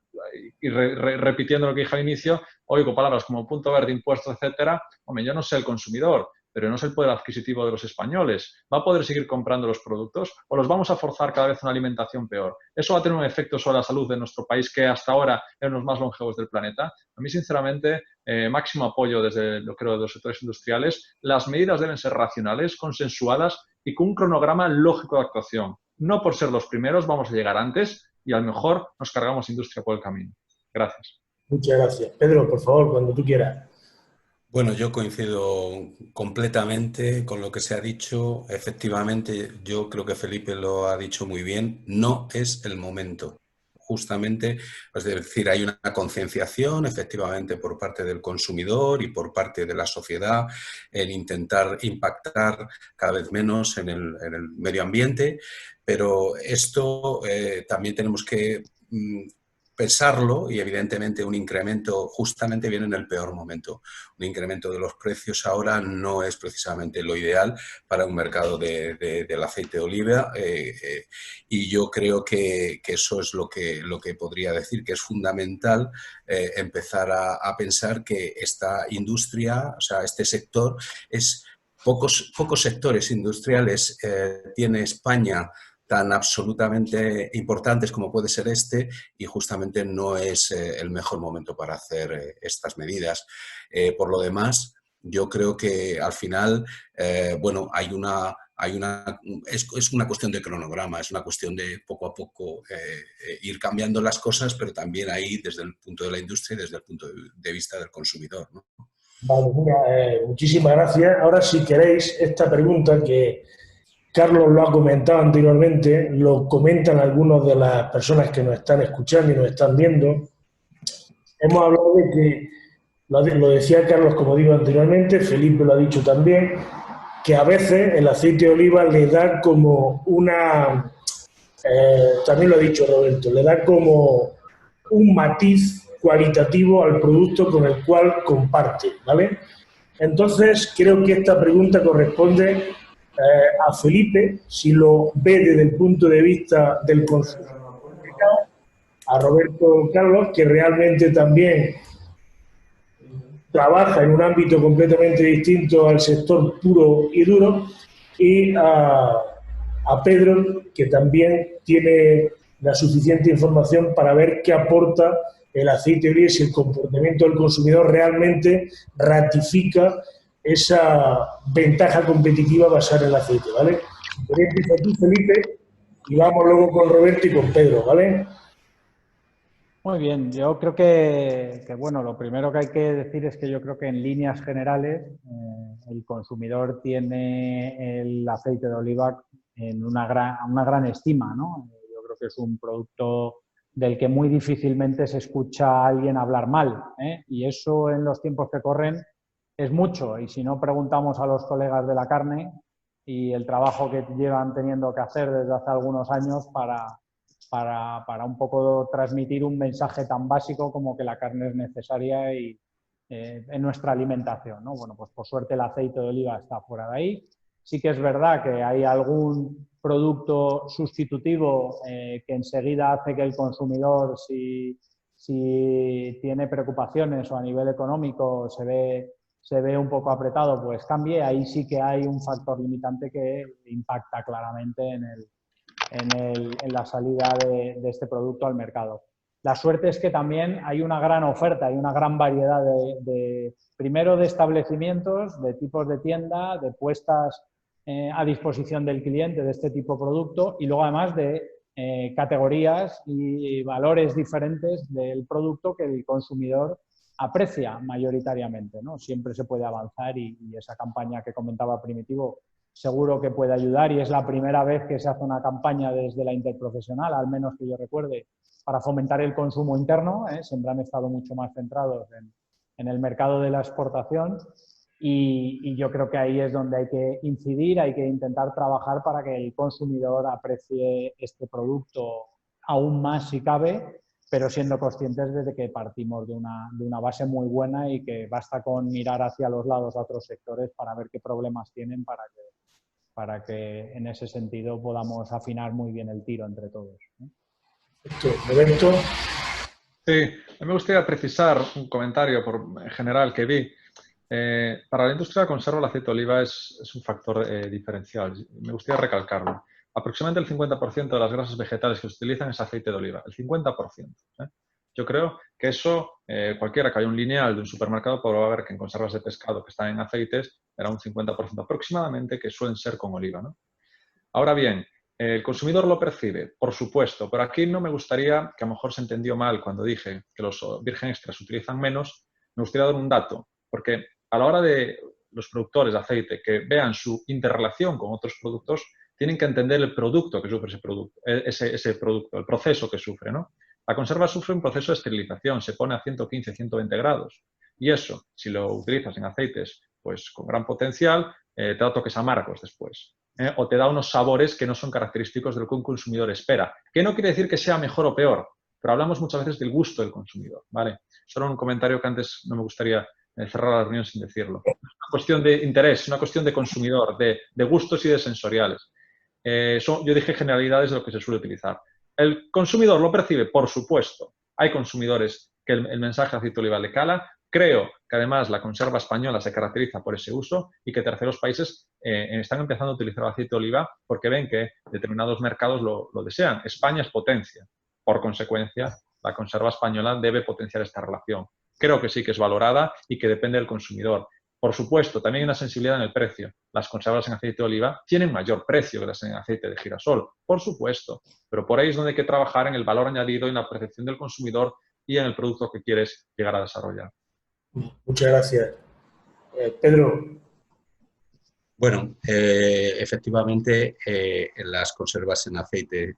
y repitiendo lo que dije al inicio, oigo palabras como punto verde, impuestos, etcétera. Hombre, yo no sé el consumidor, pero no es el poder adquisitivo de los españoles. ¿Va a poder seguir comprando los productos o los vamos a forzar cada vez a una alimentación peor? Eso va a tener un efecto sobre la salud de nuestro país, que hasta ahora es uno de los más longevos del planeta. A mí, sinceramente, máximo apoyo desde lo creo de los sectores industriales. Las medidas deben ser racionales, consensuadas y con un cronograma lógico de actuación. No por ser los primeros vamos a llegar antes y a lo mejor nos cargamos industria por el camino. Gracias. Muchas gracias. Pedro, por favor, cuando tú quieras. Bueno, yo coincido completamente con lo que se ha dicho. Efectivamente, yo creo que Felipe lo ha dicho muy bien. No es el momento. Justamente, es decir, hay una concienciación efectivamente por parte del consumidor y por parte de la sociedad en intentar impactar cada vez menos en el medio ambiente, pero esto también tenemos que pensarlo y evidentemente un incremento justamente viene en el peor momento. Un incremento de los precios ahora no es precisamente lo ideal para un mercado del aceite de oliva y yo creo que eso es lo que podría decir, que es fundamental empezar a pensar que esta industria, o sea, este sector es pocos sectores industriales tiene España tan absolutamente importantes como puede ser este y justamente no es el mejor momento para hacer estas medidas. Por lo demás, yo creo que al final, bueno, es una cuestión de cronograma, es una cuestión de poco a poco ir cambiando las cosas, pero también ahí desde el punto de la industria y desde el punto de vista del consumidor, ¿no? Vale, mira, muchísimas gracias. Ahora, si queréis, esta pregunta que Carlos lo ha comentado anteriormente, lo comentan algunas de las personas que nos están escuchando y nos están viendo. Hemos hablado de que, lo decía Carlos, como digo anteriormente, Felipe lo ha dicho también, que a veces el aceite de oliva le da como una, también lo ha dicho Roberto, le da como un matiz cualitativo al producto con el cual comparte, ¿vale? Entonces, creo que esta pregunta corresponde a Felipe, si lo ve desde el punto de vista del consumidor, a Roberto Carlos, que realmente también trabaja en un ámbito completamente distinto al sector puro y duro, y a Pedro, que también tiene la suficiente información para ver qué aporta el aceite de oliva y si el comportamiento del consumidor realmente ratifica esa ventaja competitiva basada en el aceite, ¿vale? Empieza tú, Felipe, y vamos luego con Roberto y con Pedro, ¿vale? Muy bien, yo creo que bueno, lo primero que hay que decir es que yo creo que en líneas generales el consumidor tiene el aceite de oliva en una gran estima, ¿no? Yo creo que es un producto del que muy difícilmente se escucha a alguien hablar mal, ¿eh? Y eso en los tiempos que corren es mucho, y si no preguntamos a los colegas de la carne y el trabajo que llevan teniendo que hacer desde hace algunos años para un poco transmitir un mensaje tan básico como que la carne es necesaria y, en nuestra alimentación, ¿no? Bueno, pues por suerte el aceite de oliva está fuera de ahí. Sí que es verdad que hay algún producto sustitutivo que enseguida hace que el consumidor, si tiene preocupaciones o a nivel económico se ve un poco apretado, pues cambie. Ahí sí que hay un factor limitante que impacta claramente en la salida de este producto al mercado. La suerte es que también hay una gran oferta, hay una gran variedad primero de establecimientos, de tipos de tienda, de puestas a disposición del cliente de este tipo de producto y luego además de categorías y valores diferentes del producto que el consumidor aprecia mayoritariamente, ¿no? Siempre se puede avanzar y esa campaña que comentaba Primitivo seguro que puede ayudar y es la primera vez que se hace una campaña desde la interprofesional, al menos que yo recuerde, para fomentar el consumo interno. Siempre han estado mucho más centrados en el mercado de la exportación y yo creo que ahí es donde hay que incidir, hay que intentar trabajar para que el consumidor aprecie este producto aún más si cabe, pero siendo conscientes de que partimos de una base muy buena y que basta con mirar hacia los lados a otros sectores para ver qué problemas tienen para que en ese sentido podamos afinar muy bien el tiro entre todos, ¿no? Roberto. Sí, a mí me gustaría precisar un comentario en general que vi. Para la industria de conserva el aceite de oliva es un factor diferencial. Me gustaría recalcarlo. Aproximadamente el 50% de las grasas vegetales que se utilizan es aceite de oliva. El 50%. Yo creo que eso, cualquiera que haya un lineal de un supermercado podrá ver que en conservas de pescado que están en aceites era un 50% aproximadamente que suelen ser con oliva, ¿no? Ahora bien, el consumidor lo percibe, por supuesto, pero aquí no me gustaría, que a lo mejor se entendió mal cuando dije que los virgen extra se utilizan menos, me gustaría dar un dato, porque a la hora de los productores de aceite que vean su interrelación con otros productos, tienen que entender el producto que sufre ese producto, el proceso que sufre, ¿no? La conserva sufre un proceso de esterilización, se pone a 115, 120 grados. Y eso, si lo utilizas en aceites pues, con gran potencial, te da toques amargos después. O te da unos sabores que no son característicos de lo que un consumidor espera. Que no quiere decir que sea mejor o peor, pero hablamos muchas veces del gusto del consumidor, ¿vale? Solo un comentario que antes no me gustaría cerrar la reunión sin decirlo. Es una cuestión de interés, una cuestión de consumidor, de gustos y de sensoriales. Yo dije generalidades de lo que se suele utilizar. El consumidor lo percibe, por supuesto. Hay consumidores que el mensaje de aceite de oliva le cala. Creo que además la conserva española se caracteriza por ese uso y que terceros países están empezando a utilizar el aceite de oliva porque ven que determinados mercados lo desean. España es potencia. Por consecuencia, la conserva española debe potenciar esta relación. Creo que sí que es valorada y que depende del consumidor. Por supuesto, también hay una sensibilidad en el precio. Las conservas en aceite de oliva tienen mayor precio que las en aceite de girasol, por supuesto. Pero por ahí es donde hay que trabajar en el valor añadido y en la percepción del consumidor y en el producto que quieres llegar a desarrollar. Muchas gracias. Pedro. Bueno, efectivamente, las conservas en aceite,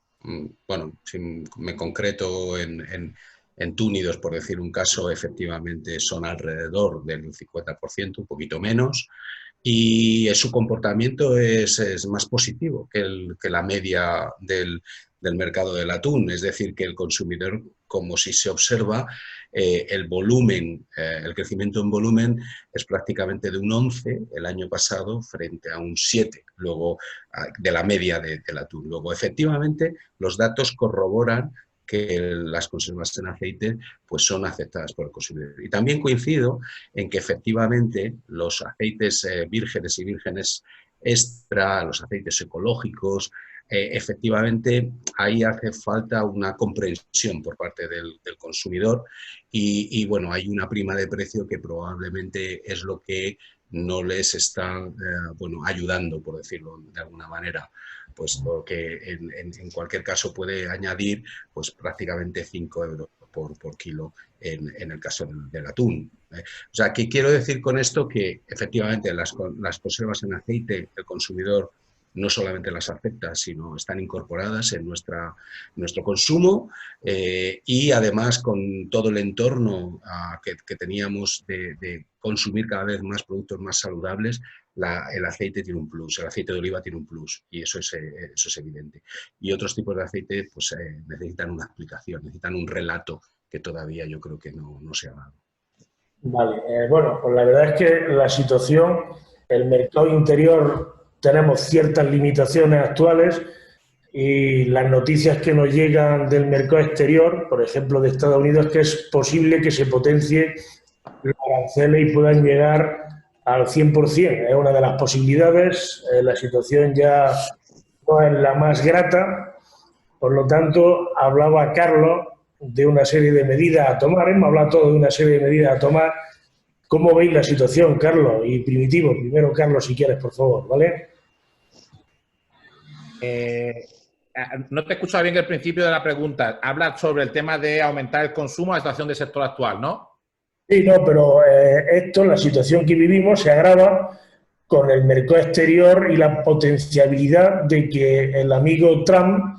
bueno, si me concreto en túnidos, por decir un caso, efectivamente son alrededor del 50%, un poquito menos, y su comportamiento es más positivo que la media del mercado del atún, es decir, que el consumidor, como si se observa, el volumen, el crecimiento en volumen es prácticamente de un 11 el año pasado frente a un 7 luego de la media del atún. Luego, efectivamente, los datos corroboran que las conservas en aceite pues son aceptadas por el consumidor. Y también coincido en que efectivamente los aceites vírgenes y vírgenes extra, los aceites ecológicos, efectivamente ahí hace falta una comprensión por parte del consumidor y bueno, hay una prima de precio que probablemente es lo que no les está bueno, ayudando, por decirlo de alguna manera, pues lo que en cualquier caso puede añadir pues prácticamente 5 euros por kilo en el caso del atún. O sea, que quiero decir con esto que efectivamente las conservas en aceite, el consumidor no solamente las acepta, sino están incorporadas en nuestro consumo y además con todo el entorno que teníamos de consumir cada vez más productos más saludables, el aceite tiene un plus, el aceite de oliva tiene un plus y eso es evidente. Y otros tipos de aceite pues necesitan una explicación, necesitan un relato que todavía yo creo que no se ha dado. Vale, bueno, pues la verdad es que la situación, el mercado interior, tenemos ciertas limitaciones actuales y las noticias que nos llegan del mercado exterior, por ejemplo de Estados Unidos, que es posible que se potencie los aranceles y puedan llegar al 100%. Es una de las posibilidades, la situación ya no es la más grata, por lo tanto, hablaba Carlos de una serie de medidas a tomar, hemos hablado todos de una serie de medidas a tomar. ¿Cómo veis la situación, Carlos? Y Primitivo, primero Carlos, si quieres, por favor, ¿vale? No te he escuchado bien el principio de la pregunta. Hablas sobre el tema de aumentar el consumo a la situación del sector actual, ¿no? Sí, no, pero la situación que vivimos se agrava con el mercado exterior y la potencialidad de que el amigo Trump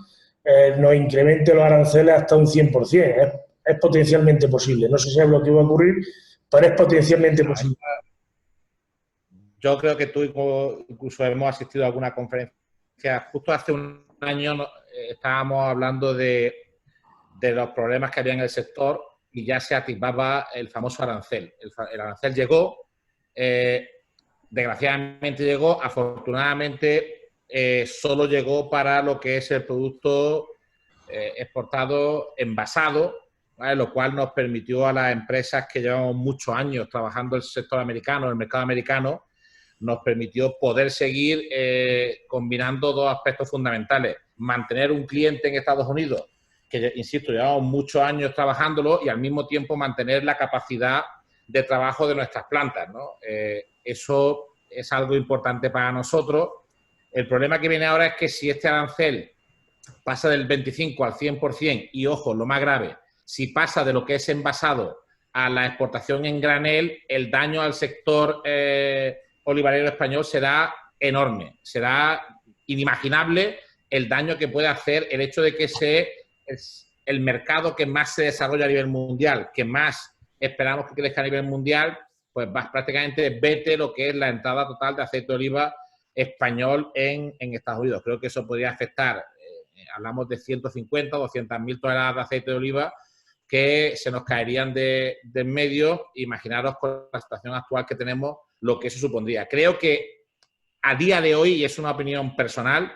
nos incremente los aranceles hasta un 100%. Es potencialmente posible. No se sabe lo que va a ocurrir, pero es potencialmente posible. Yo creo que tú incluso hemos asistido a alguna conferencia. Justo hace un año estábamos hablando de los problemas que había en el sector y ya se atisbaba el famoso arancel. El arancel llegó, desgraciadamente llegó, afortunadamente solo llegó para lo que es el producto exportado envasado, ¿vale? Lo cual nos permitió a las empresas que llevamos muchos años trabajando en el sector americano, en el mercado americano, nos permitió poder seguir combinando dos aspectos fundamentales. Mantener un cliente en Estados Unidos, que, insisto, llevamos muchos años trabajándolo, y al mismo tiempo mantener la capacidad de trabajo de nuestras plantas, ¿no? Eso es algo importante para nosotros. El problema que viene ahora es que si este arancel pasa del 25 al 100%, y ojo, lo más grave, si pasa de lo que es envasado a la exportación en granel, el daño al sector olivarero español será enorme, será inimaginable el daño que puede hacer el hecho de que es el mercado que más se desarrolla a nivel mundial, que más esperamos que crezca a nivel mundial, pues prácticamente vete lo que es la entrada total de aceite de oliva español en Estados Unidos. Creo que eso podría afectar, hablamos de 150 o 200.000 toneladas de aceite de oliva que se nos caerían de en medio. Imaginaros con la situación actual que tenemos lo que eso supondría. Creo que a día de hoy, y es una opinión personal,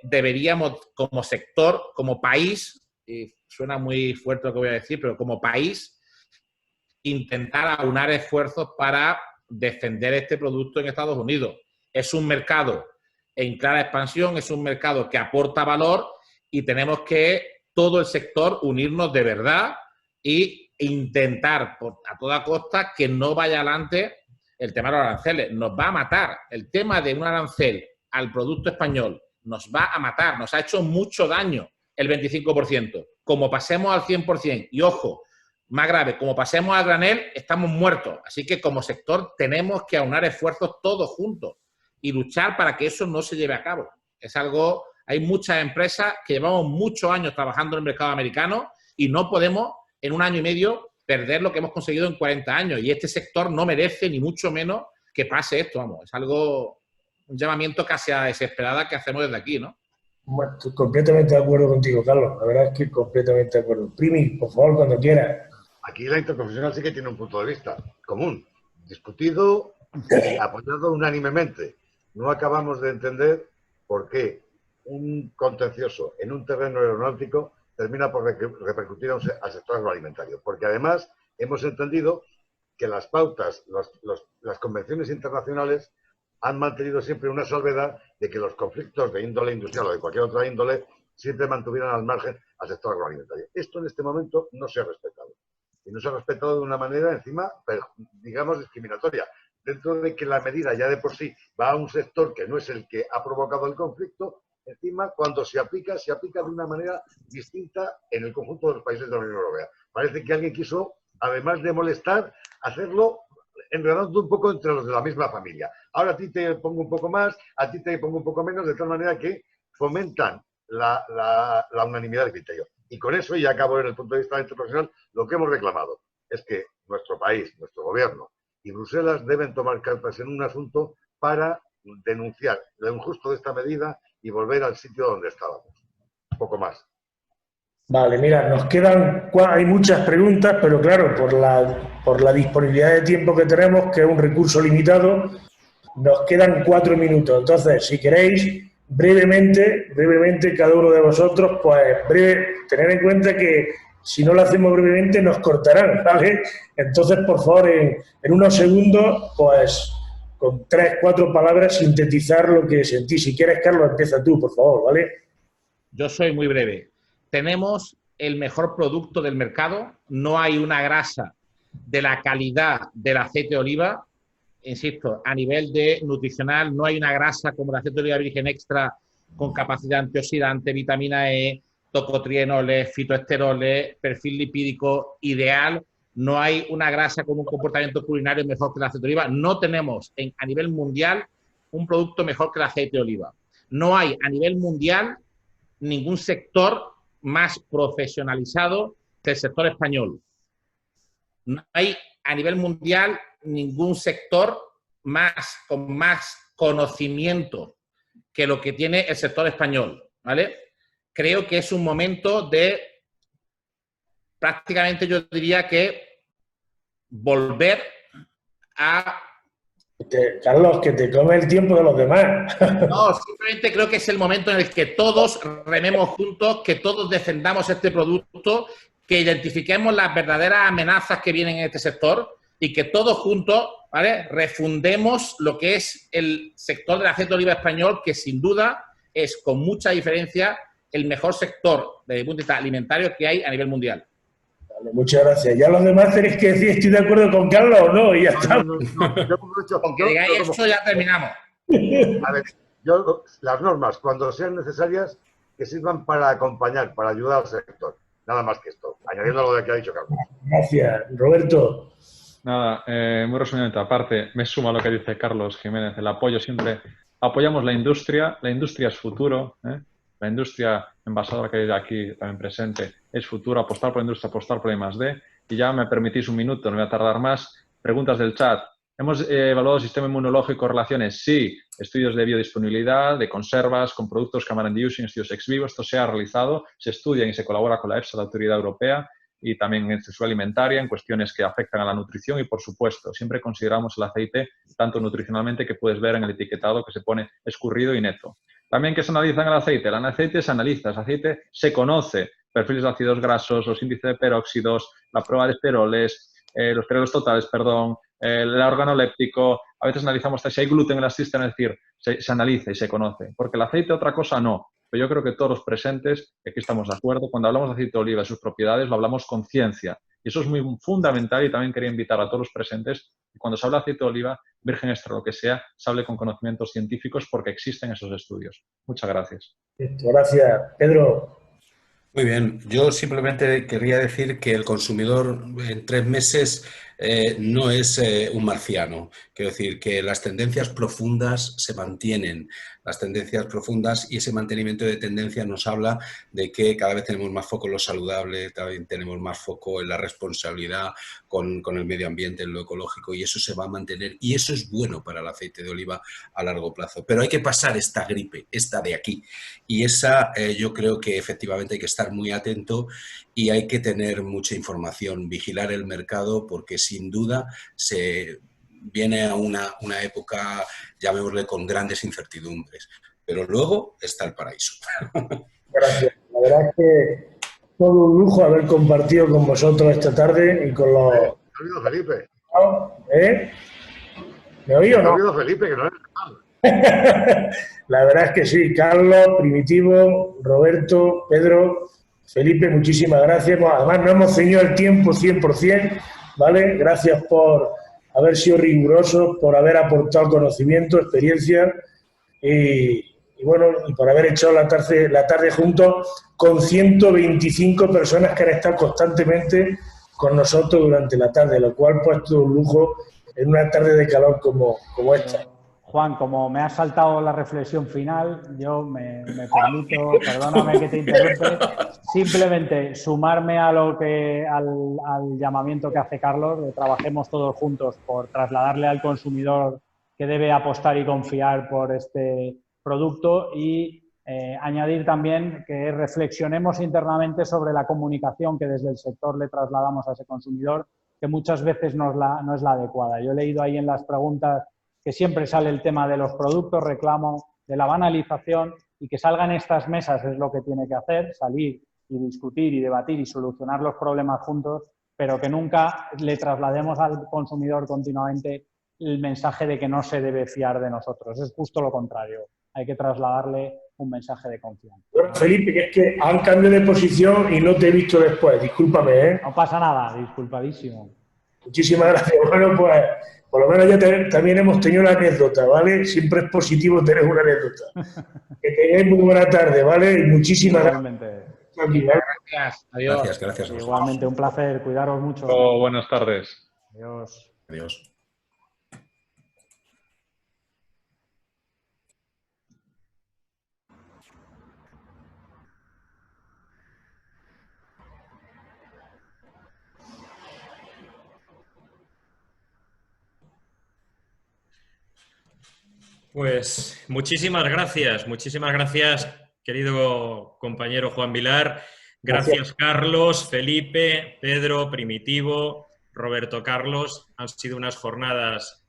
deberíamos como sector, como país, y suena muy fuerte lo que voy a decir, pero como país, intentar aunar esfuerzos para defender este producto en Estados Unidos. Es un mercado en clara expansión, es un mercado que aporta valor y tenemos que todo el sector unirnos de verdad e intentar a toda costa que no vaya adelante el tema de los aranceles. Nos va a matar. El tema de un arancel al producto español nos va a matar. Nos ha hecho mucho daño el 25%. Como pasemos al 100%, y ojo, más grave, como pasemos al granel, estamos muertos. Así que como sector tenemos que aunar esfuerzos todos juntos y luchar para que eso no se lleve a cabo. Es algo... Hay muchas empresas que llevamos muchos años trabajando en el mercado americano y no podemos en un año y medio perder lo que hemos conseguido en 40 años. Y este sector no merece ni mucho menos que pase esto, vamos. Es algo, un llamamiento casi a desesperada que hacemos desde aquí, ¿no? Bueno, estoy completamente de acuerdo contigo, Carlos. La verdad es que completamente de acuerdo. Primi, por favor, cuando quieras. Aquí la interprofesional sí que tiene un punto de vista común, discutido y apoyado unánimemente. No acabamos de entender por qué un contencioso en un terreno aeronáutico termina por repercutir al sector agroalimentario. Porque además hemos entendido que las pautas, las convenciones internacionales han mantenido siempre una salvedad de que los conflictos de índole industrial o de cualquier otra índole siempre mantuvieran al margen al sector agroalimentario. Esto en este momento no se ha respetado. Y no se ha respetado de una manera, encima, digamos, discriminatoria. Dentro de que la medida ya de por sí va a un sector que no es el que ha provocado el conflicto, encima, cuando se aplica de una manera distinta en el conjunto de los países de la Unión Europea. Parece que alguien quiso, además de molestar, hacerlo enredando un poco entre los de la misma familia. Ahora a ti te pongo un poco más, a ti te pongo un poco menos, de tal manera que fomentan la unanimidad de criterio. Y con eso, y acabo en el punto de vista internacional, lo que hemos reclamado es que nuestro país, nuestro gobierno y Bruselas deben tomar cartas en un asunto para denunciar lo injusto de esta medida y volver al sitio donde estábamos. Un poco más. Vale, mira, nos quedan, hay muchas preguntas, pero claro, por la disponibilidad de tiempo que tenemos, que es un recurso limitado, nos quedan 4 minutos. Entonces, si queréis, brevemente, cada uno de vosotros, pues tener en cuenta que si no lo hacemos brevemente nos cortarán, ¿vale? Entonces, por favor, en unos segundos, pues con 3, 4 palabras sintetizar lo que sentís. Si quieres, Carlos, empieza tú, por favor, ¿vale? Yo soy muy breve. Tenemos el mejor producto del mercado, no hay una grasa de la calidad del aceite de oliva. Insisto, a nivel de nutricional no hay una grasa como el aceite de oliva virgen extra con capacidad antioxidante, vitamina E, tocotrienoles, fitoesteroles, perfil lipídico ideal. No hay una grasa con un comportamiento culinario mejor que el aceite de oliva. No tenemos a nivel mundial un producto mejor que el aceite de oliva. No hay a nivel mundial ningún sector más profesionalizado que el sector español. No hay a nivel mundial ningún sector con más conocimiento que lo que tiene el sector español, ¿vale? Creo que es un momento de, prácticamente yo diría que volver a... Carlos, que te come el tiempo de los demás. No, simplemente creo que es el momento en el que todos rememos juntos, que todos defendamos este producto, que identifiquemos las verdaderas amenazas que vienen en este sector y que todos juntos, ¿vale?, refundemos lo que es el sector del aceite de oliva español, que sin duda es, con mucha diferencia, el mejor sector desde el punto de vista alimentario que hay a nivel mundial. Vale, muchas gracias. Ya los demás tenéis que decir, ¿estoy de acuerdo con Carlos o no? Y ya está. Con que digáis eso ya terminamos. A ver, las normas, cuando sean necesarias, que sirvan para acompañar, para ayudar al sector. Nada más que esto, añadiendo lo que ha dicho Carlos. Gracias. Roberto. Nada, muy resumidamente, aparte, me suma lo que dice Carlos Jiménez, el apoyo siempre. Apoyamos la industria es futuro, ¿eh? La industria envasadora que hay aquí también presente es futuro, apostar por la industria, apostar por la I+D. Y ya me permitís un minuto, no voy a tardar más. Preguntas del chat. ¿Hemos evaluado el sistema inmunológico, relaciones? Sí. Estudios de biodisponibilidad, de conservas, con productos Cameron Using, estudios ex vivo. Esto se ha realizado, se estudia y se colabora con la EFSA, la Autoridad Europea, y también en seguridad alimentaria, en cuestiones que afectan a la nutrición y, por supuesto, siempre consideramos el aceite tanto nutricionalmente que puedes ver en el etiquetado que se pone escurrido y neto. También, ¿qué se analiza en el aceite? El aceite se analiza, el aceite se conoce, perfiles de ácidos grasos, los índices de peróxidos, la prueba de esteroles, los esteroles totales, perdón, el organoléptico. A veces analizamos si hay gluten en la cisterna, es decir, se analiza y se conoce. Porque el aceite, otra cosa, no. Pero yo creo que todos los presentes, y aquí estamos de acuerdo, cuando hablamos de aceite de oliva y sus propiedades, lo hablamos con ciencia. Y eso es muy fundamental, y también quería invitar a todos los presentes que cuando se habla de aceite de oliva, virgen extra, lo que sea, se hable con conocimientos científicos porque existen esos estudios. Muchas gracias. Gracias. Pedro. Muy bien. Yo simplemente querría decir que el consumidor en 3 meses no es un marciano. Quiero decir que las tendencias profundas se mantienen. Las tendencias profundas y ese mantenimiento de tendencias nos habla de que cada vez tenemos más foco en lo saludable, también tenemos más foco en la responsabilidad con el medio ambiente, en lo ecológico, y eso se va a mantener. Y eso es bueno para el aceite de oliva a largo plazo. Pero hay que pasar esta gripe, esta de aquí. Y esa yo creo que efectivamente hay que estar muy atento y hay que tener mucha información, vigilar el mercado, porque sin duda se viene a una época, llamémosle, con grandes incertidumbres. Pero luego está el paraíso. Gracias. La verdad es que todo un lujo haber compartido con vosotros esta tarde y con los... ¿Me ha oído Felipe? ¿Eh? ¿Me oí o no? ¿Me ha oído Felipe? Que no es... La verdad es que sí. Carlos, Primitivo, Roberto, Pedro, Felipe, muchísimas gracias. Además, no hemos ceñido el tiempo 100%, ¿vale? Gracias por haber sido rigurosos, por haber aportado conocimiento, experiencia y bueno, y por haber hecho la tarde juntos con 125 personas que han estado constantemente con nosotros durante la tarde, lo cual pues todo un lujo en una tarde de calor como esta. Juan, como me has saltado la reflexión final, yo me permito, perdóname que te interrumpe, simplemente sumarme a al llamamiento que hace Carlos, de trabajemos todos juntos por trasladarle al consumidor que debe apostar y confiar por este producto y añadir también que reflexionemos internamente sobre la comunicación que desde el sector le trasladamos a ese consumidor, que muchas veces no es la adecuada. Yo he leído ahí en las preguntas que siempre sale el tema de los productos, reclamo de la banalización, y que salgan estas mesas es lo que tiene que hacer, salir y discutir y debatir y solucionar los problemas juntos, pero que nunca le traslademos al consumidor continuamente el mensaje de que no se debe fiar de nosotros. Es justo lo contrario. Hay que trasladarle un mensaje de confianza. Bueno, Felipe, que es que han cambiado de posición y no te he visto después. Discúlpame, ¿eh? No pasa nada, disculpadísimo. Muchísimas gracias. Bueno, pues por lo menos ya también hemos tenido una anécdota, ¿vale? Siempre es positivo tener una anécdota. Que tengáis muy buena tarde, ¿vale? Y muchísimas Igualmente. gracias. Aquí, ¿vale? Gracias. Adiós. Gracias. Igualmente, un placer. Cuidaros mucho. Buenas tardes. Adiós. Adiós. Pues muchísimas gracias, querido compañero Juan Vilar. Gracias, Carlos, Felipe, Pedro, Primitivo, Roberto Carlos. Han sido unas jornadas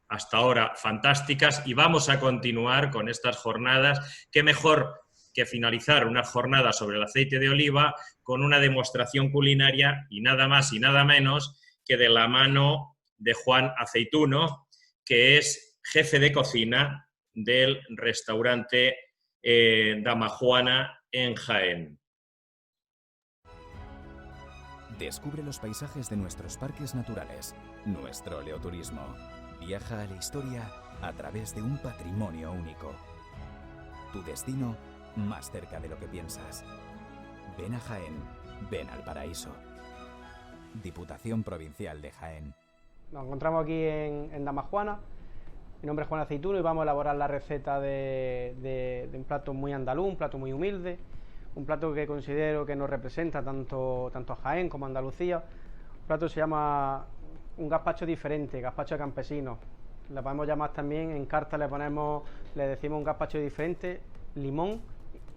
hasta ahora fantásticas y vamos a continuar con estas jornadas. Qué mejor que finalizar una jornada sobre el aceite de oliva con una demostración culinaria y nada más y nada menos que de la mano de Juan Aceituno, que es jefe de cocina del restaurante Dama Juana en Jaén. Descubre los paisajes de nuestros parques naturales, nuestro oleoturismo. Viaja a la historia a través de un patrimonio único. Tu destino más cerca de lo que piensas. Ven a Jaén, ven al paraíso. Diputación Provincial de Jaén. Nos encontramos aquí en Dama Juana. Mi nombre es Juan Aceituno y vamos a elaborar la receta de un plato muy andaluz, un plato muy humilde, un plato que considero que nos representa tanto a Jaén como a Andalucía. Un plato que se llama un gazpacho diferente, gazpacho campesino. Le podemos llamar también, en carta le decimos un gazpacho diferente, limón,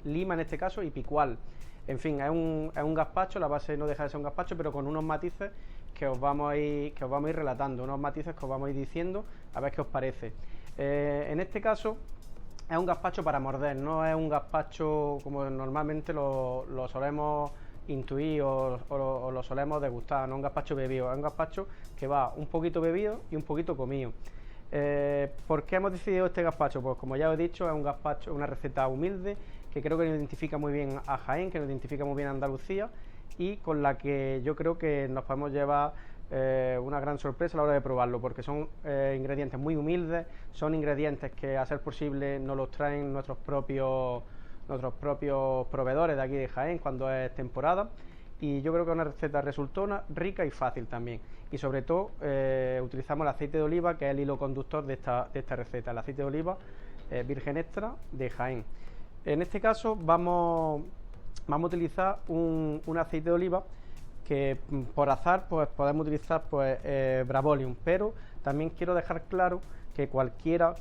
lima en este caso y picual. En fin, es un gazpacho, la base no deja de ser un gazpacho, pero con unos matices que os vamos a ir relatando, unos matices que os vamos a ir diciendo, a ver qué os parece. En este caso es un gazpacho para morder, no es un gazpacho como normalmente lo solemos intuir o lo solemos degustar, no es un gazpacho bebido, es un gazpacho que va un poquito bebido y un poquito comido. ¿Por qué hemos decidido este gazpacho? Pues como ya os he dicho, es un gazpacho, una receta humilde que creo que nos identifica muy bien a Jaén, que nos identifica muy bien a Andalucía y con la que yo creo que nos podemos llevar una gran sorpresa a la hora de probarlo, porque son ingredientes muy humildes, son ingredientes que a ser posible nos los traen nuestros propios proveedores de aquí de Jaén cuando es temporada, y yo creo que es una receta resultona, rica y fácil también, y sobre todo utilizamos el aceite de oliva, que es el hilo conductor de esta receta, el aceite de oliva virgen extra de Jaén. En este caso vamos a utilizar un aceite de oliva que por azar pues podemos utilizar Bravolium, pero también quiero dejar claro que cualquiera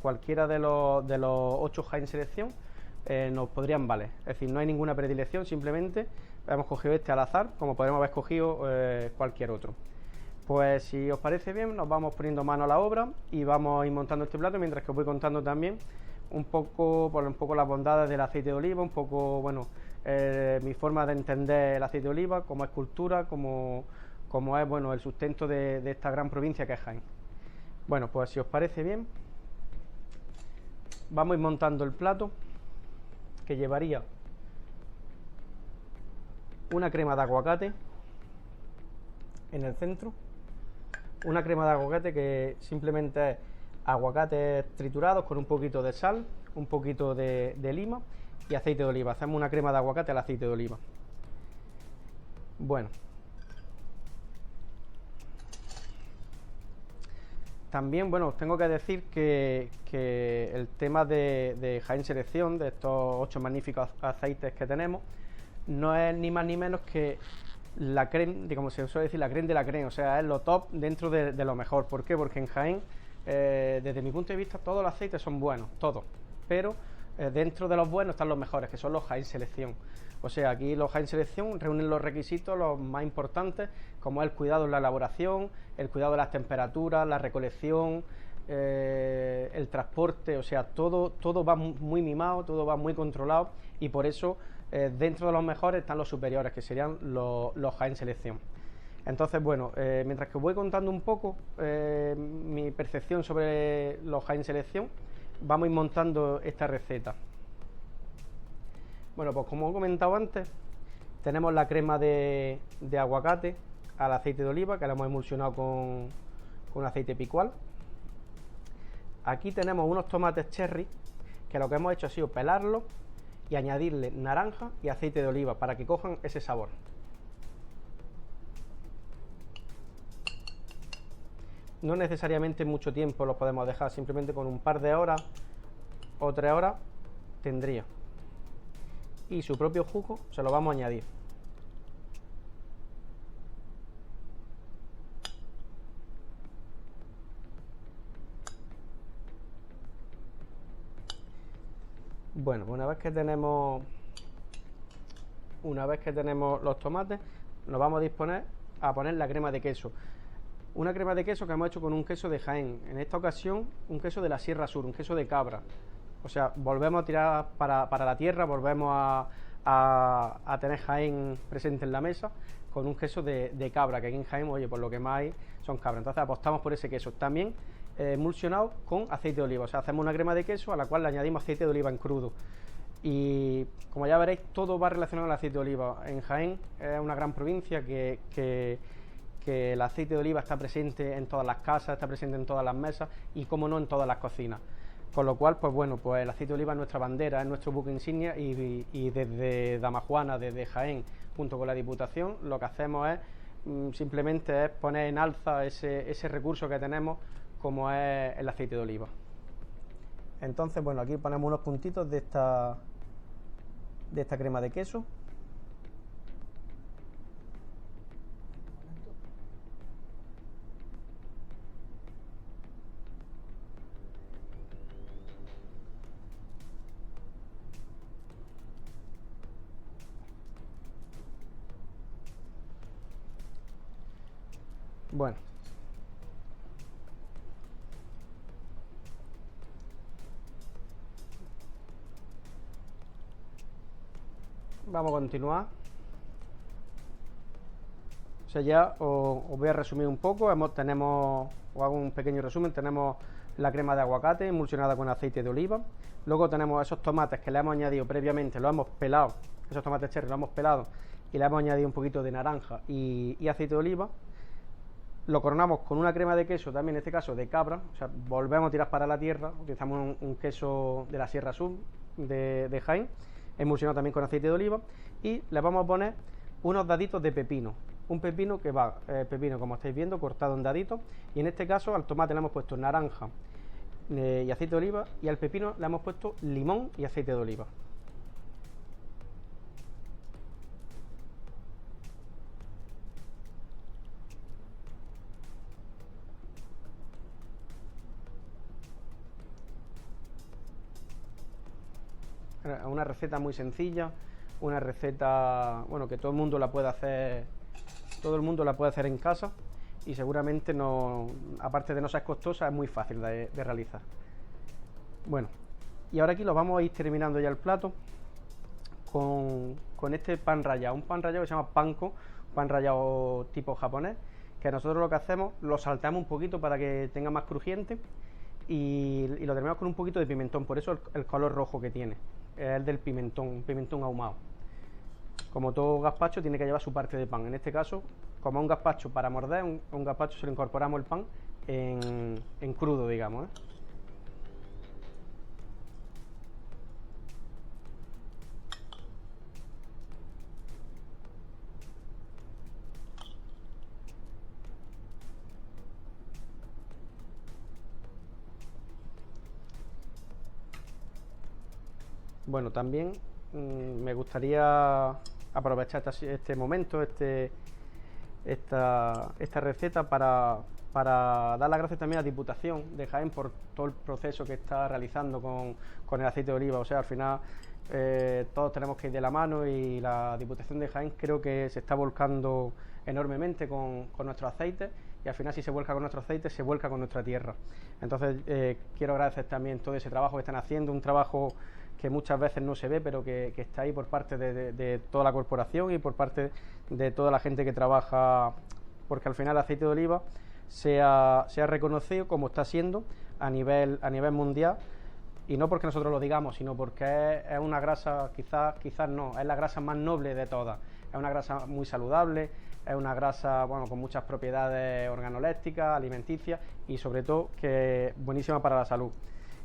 de los 8 Jaén Selección nos podrían valer, es decir, no hay ninguna predilección, simplemente hemos cogido este al azar, como podríamos haber escogido cualquier otro. Pues si os parece bien, nos vamos poniendo mano a la obra y vamos a ir montando este plato, mientras que os voy contando también un poco las bondades del aceite de oliva, un poco, bueno, mi forma de entender el aceite de oliva, como es cultura, como es, bueno, el sustento de esta gran provincia que es Jaén. Bueno, pues si os parece bien, vamos a ir montando el plato, que llevaría una crema de aguacate en el centro, una crema de aguacate que simplemente es aguacates triturados con un poquito de sal, un poquito de lima y aceite de oliva. Hacemos una crema de aguacate al aceite de oliva. Bueno, también, bueno, os tengo que decir que el tema de Jaén Selección, de estos 8 magníficos aceites que tenemos, no es ni más ni menos que la creme, como se suele decir, la creme de la creme, o sea, es lo top dentro de lo mejor. ¿Por qué? Porque en Jaén, desde mi punto de vista, todos los aceites son buenos, todos, pero dentro de los buenos están los mejores, que son los Jaén Selección. O sea, aquí los Jaén Selección reúnen los requisitos, los más importantes, como es el cuidado en la elaboración, el cuidado de las temperaturas, la recolección, el transporte, o sea, todo va muy mimado, todo va muy controlado, y por eso dentro de los mejores están los superiores, que serían los Jaén Selección. Entonces, bueno, mientras que os voy contando un poco mi percepción sobre los Jaén Selección, vamos a ir montando esta receta. Bueno, pues como he comentado antes, tenemos la crema de aguacate al aceite de oliva, que la hemos emulsionado con aceite picual. Aquí tenemos unos tomates cherry, que lo que hemos hecho ha sido pelarlos y añadirle naranja y aceite de oliva para que cojan ese sabor. No necesariamente mucho tiempo los podemos dejar, simplemente con un par de horas o 3 horas tendría. Y su propio jugo se lo vamos a añadir. Bueno, una vez que tenemos los tomates, nos vamos a disponer a poner la crema de queso. Una crema de queso que hemos hecho con un queso de Jaén. En esta ocasión, un queso de la Sierra Sur, un queso de cabra. O sea, volvemos a tirar para la tierra, volvemos a tener Jaén presente en la mesa con un queso de cabra, que aquí en Jaén, oye, por lo que más hay son cabras. Entonces apostamos por ese queso. También emulsionado con aceite de oliva. O sea, hacemos una crema de queso a la cual le añadimos aceite de oliva en crudo. Y como ya veréis, todo va relacionado al aceite de oliva. En Jaén es una gran provincia que el aceite de oliva está presente en todas las casas, está presente en todas las mesas y, como no, en todas las cocinas. Con lo cual, pues bueno, pues el aceite de oliva es nuestra bandera, es nuestro buque insignia y desde Damajuana, desde Jaén, junto con la Diputación, lo que hacemos es simplemente es poner en alza ese recurso que tenemos, como es el aceite de oliva. Entonces, bueno, aquí ponemos unos puntitos de esta crema de queso. Bueno, vamos a continuar. O sea, ya os voy a resumir un poco. Os hago un pequeño resumen. Tenemos la crema de aguacate emulsionada con aceite de oliva. Luego tenemos esos tomates que le hemos añadido previamente, los hemos pelado, esos tomates cherry los hemos pelado y le hemos añadido un poquito de naranja y aceite de oliva. Lo coronamos con una crema de queso, también en este caso de cabra. O sea, volvemos a tirar para la tierra. Utilizamos un queso de la Sierra Sur de Jaén, emulsionado también con aceite de oliva, y le vamos a poner unos daditos de pepino. Un pepino que va, pepino como estáis viendo, cortado en daditos, y en este caso al tomate le hemos puesto naranja y aceite de oliva, y al pepino le hemos puesto limón y aceite de oliva. Una receta muy sencilla, una receta, bueno, que todo el mundo la puede hacer, en casa, y seguramente no, aparte de no ser costosa, es muy fácil de realizar. Bueno, y ahora aquí lo vamos a ir terminando ya el plato con este pan rallado, un pan rallado que se llama panko, pan rallado tipo japonés, que nosotros lo que hacemos, lo salteamos un poquito para que tenga más crujiente, y lo terminamos con un poquito de pimentón, por eso el color rojo que tiene. Es el del pimentón, un pimentón ahumado. Como todo gazpacho tiene que llevar su parte de pan. En este caso, como un gazpacho para morder, un gazpacho se le incorporamos el pan en crudo, digamos, ¿eh? Bueno, también me gustaría aprovechar este momento, esta receta para dar las gracias también a la Diputación de Jaén por todo el proceso que está realizando con el aceite de oliva. O sea, al final todos tenemos que ir de la mano, y la Diputación de Jaén creo que se está volcando enormemente con nuestros aceites, y al final, si se vuelca con nuestro aceite, se vuelca con nuestra tierra. Entonces quiero agradecer también todo ese trabajo que están haciendo, un trabajo que muchas veces no se ve, pero que está ahí por parte de toda la corporación y por parte de toda la gente que trabaja, porque al final el aceite de oliva sea reconocido como está siendo a nivel mundial, Y no porque nosotros lo digamos, sino porque es una grasa, quizás no, es la grasa más noble de todas. Es una grasa muy saludable, es una grasa, bueno, con muchas propiedades organolépticas, alimenticias y sobre todo que es buenísima para la salud.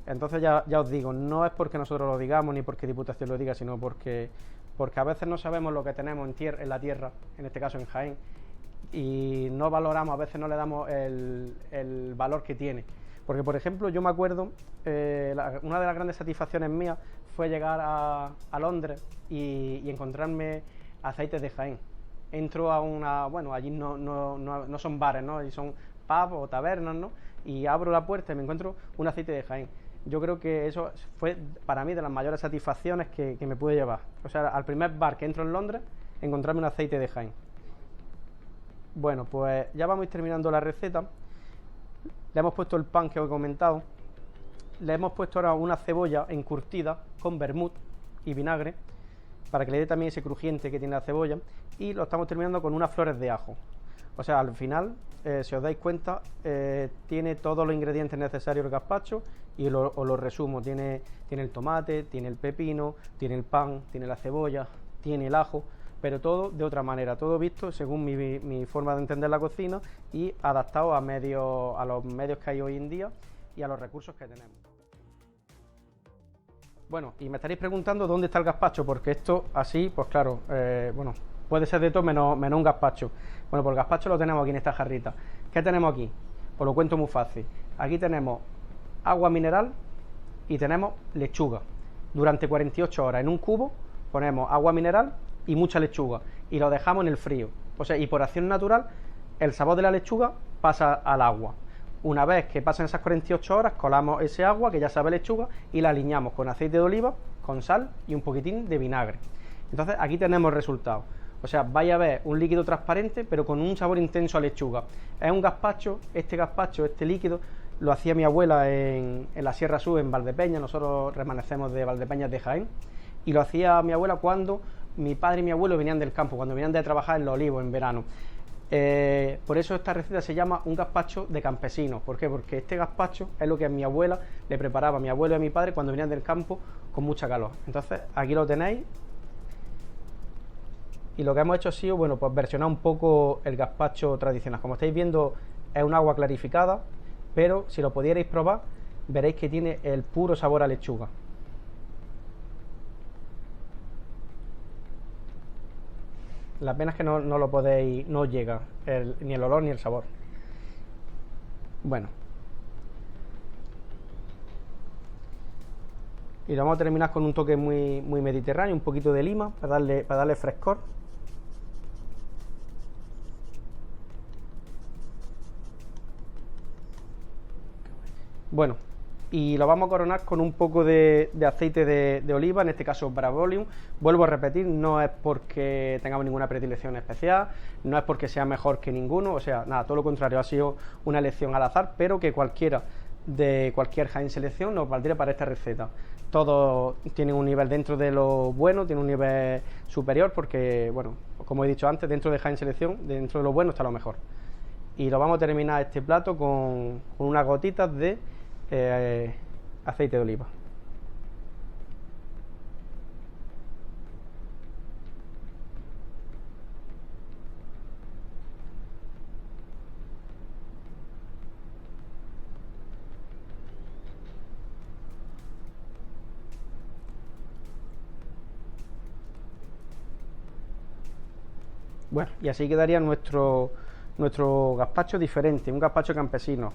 Entonces ya os digo, no es porque nosotros lo digamos ni porque Diputación lo diga, sino porque a veces no sabemos lo que tenemos en la tierra, en este caso en Jaén, y no valoramos, a veces no le damos el valor que tiene. Porque, por ejemplo, yo me acuerdo, una de las grandes satisfacciones mías fue llegar a Londres y encontrarme aceites de Jaén. Entro a una, bueno, allí no son bares, ¿no? Allí son pubs o tabernas, ¿no? Y abro la puerta y me encuentro un aceite de Jaén. Yo creo que eso fue para mí de las mayores satisfacciones que me pude llevar. O sea, al primer bar que entro en Londres, encontrarme un aceite de Jaén. Bueno, pues ya vamos a ir terminando la receta. Le hemos puesto el pan que os he comentado. Le hemos puesto ahora una cebolla encurtida con vermut y vinagre para que le dé también ese crujiente que tiene la cebolla. Y lo estamos terminando con unas flores de ajo. O sea, al final, si os dais cuenta, tiene todos los ingredientes necesarios el gazpacho y os lo resumo. Tiene el tomate, tiene el pepino, tiene el pan, tiene la cebolla, tiene el ajo, pero todo de otra manera, todo visto según mi forma de entender la cocina y adaptado a los medios que hay hoy en día y a los recursos que tenemos. Bueno, y me estaréis preguntando dónde está el gazpacho, porque esto así, pues claro, bueno, puede ser de todo menos un gazpacho. Bueno, pues el gazpacho lo tenemos aquí en esta jarrita. ¿Qué tenemos aquí? Os lo cuento muy fácil. Aquí tenemos agua mineral y tenemos lechuga. Durante 48 horas en un cubo ponemos agua mineral y mucha lechuga y lo dejamos en el frío. O sea, y por acción natural el sabor de la lechuga pasa al agua. Una vez que pasan esas 48 horas colamos ese agua que ya sabe lechuga y la aliñamos con aceite de oliva, con sal y un poquitín de vinagre. Entonces aquí tenemos el resultado. O sea, vais a ver un líquido transparente pero con un sabor intenso a lechuga. Es un gazpacho, este líquido lo hacía mi abuela en la Sierra Sur, en Valdepeñas. Nosotros remanescemos de Valdepeñas de Jaén. Y lo hacía mi abuela cuando mi padre y mi abuelo venían del campo, cuando venían de trabajar en los olivos en verano. Por eso esta receta se llama un gazpacho de campesinos. ¿Por qué? Porque este gazpacho es lo que mi abuela le preparaba a mi abuelo y a mi padre cuando venían del campo con mucha calor. Entonces aquí lo tenéis. Y lo que hemos hecho ha sido, bueno, pues versionar un poco el gazpacho tradicional. Como estáis viendo, es un agua clarificada, pero si lo pudierais probar, veréis que tiene el puro sabor a lechuga. La pena es que no lo podéis, no llega ni el olor ni el sabor. Bueno. Y lo vamos a terminar con un toque muy mediterráneo, un poquito de lima para darle frescor. Bueno, y lo vamos a coronar con un poco de aceite de oliva, en este caso Brabolium. Vuelvo a repetir, no es porque tengamos ninguna predilección especial, no es porque sea mejor que ninguno, o sea, nada, todo lo contrario, ha sido una elección al azar, pero que cualquiera de cualquier Jaén Selección nos valdría para esta receta. Todos tienen un nivel dentro de lo bueno, tienen un nivel superior porque, bueno, como he dicho antes, dentro de Jaén Selección, dentro de lo bueno está lo mejor. Y lo vamos a terminar este plato con unas gotitas de aceite de oliva. Bueno, y así quedaría nuestro gazpacho diferente, un gazpacho campesino,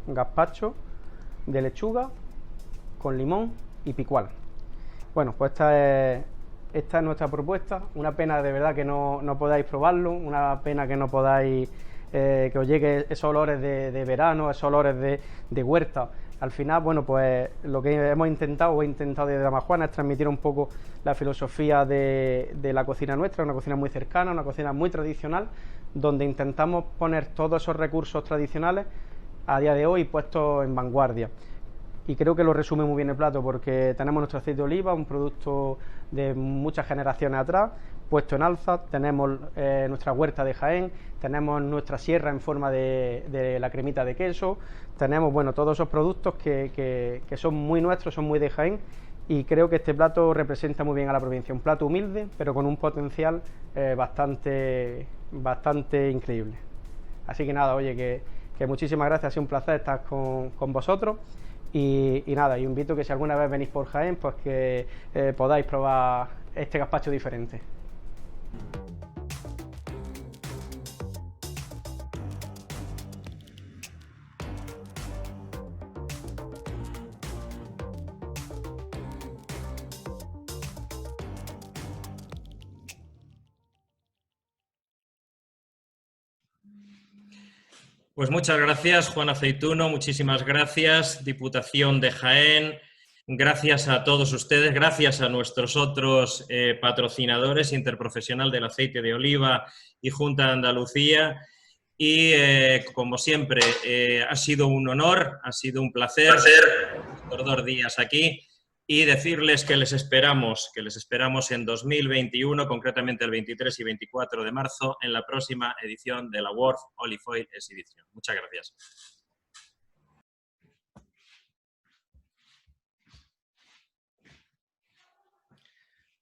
un gazpacho de lechuga con limón y picual. Bueno, pues esta es nuestra propuesta. Una pena de verdad que no podáis probarlo, una pena que no podáis que os llegue esos olores de verano, esos olores de huerta. Al final, bueno, pues lo que he intentado desde Damajuana es transmitir un poco la filosofía de la cocina nuestra, una cocina muy cercana, una cocina muy tradicional, donde intentamos poner todos esos recursos tradicionales a día de hoy puestos en vanguardia. Y creo que lo resume muy bien el plato, porque tenemos nuestro aceite de oliva, un producto de muchas generaciones atrás, puesto en alza, tenemos nuestra huerta de Jaén, tenemos nuestra sierra en forma de la cremita de queso, tenemos, bueno, todos esos productos que son muy nuestros, son muy de Jaén, y creo que este plato representa muy bien a la provincia, un plato humilde, pero con un potencial bastante increíble. Así que nada, oye, que muchísimas gracias, ha sido un placer estar con vosotros. Y nada, y os invito que si alguna vez venís por Jaén, pues que podáis probar este gazpacho diferente. Pues muchas gracias, Juan Aceituno, muchísimas gracias, Diputación de Jaén, gracias a todos ustedes, gracias a nuestros otros patrocinadores, Interprofesional del Aceite de Oliva y Junta de Andalucía. Y como siempre, ha sido un honor, ha sido un placer estos 2 días aquí. Y decirles que les esperamos en 2021, concretamente el 23 y 24 de marzo, en la próxima edición de la World Olive Oil Exhibition. Muchas gracias.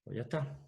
Pues ya está.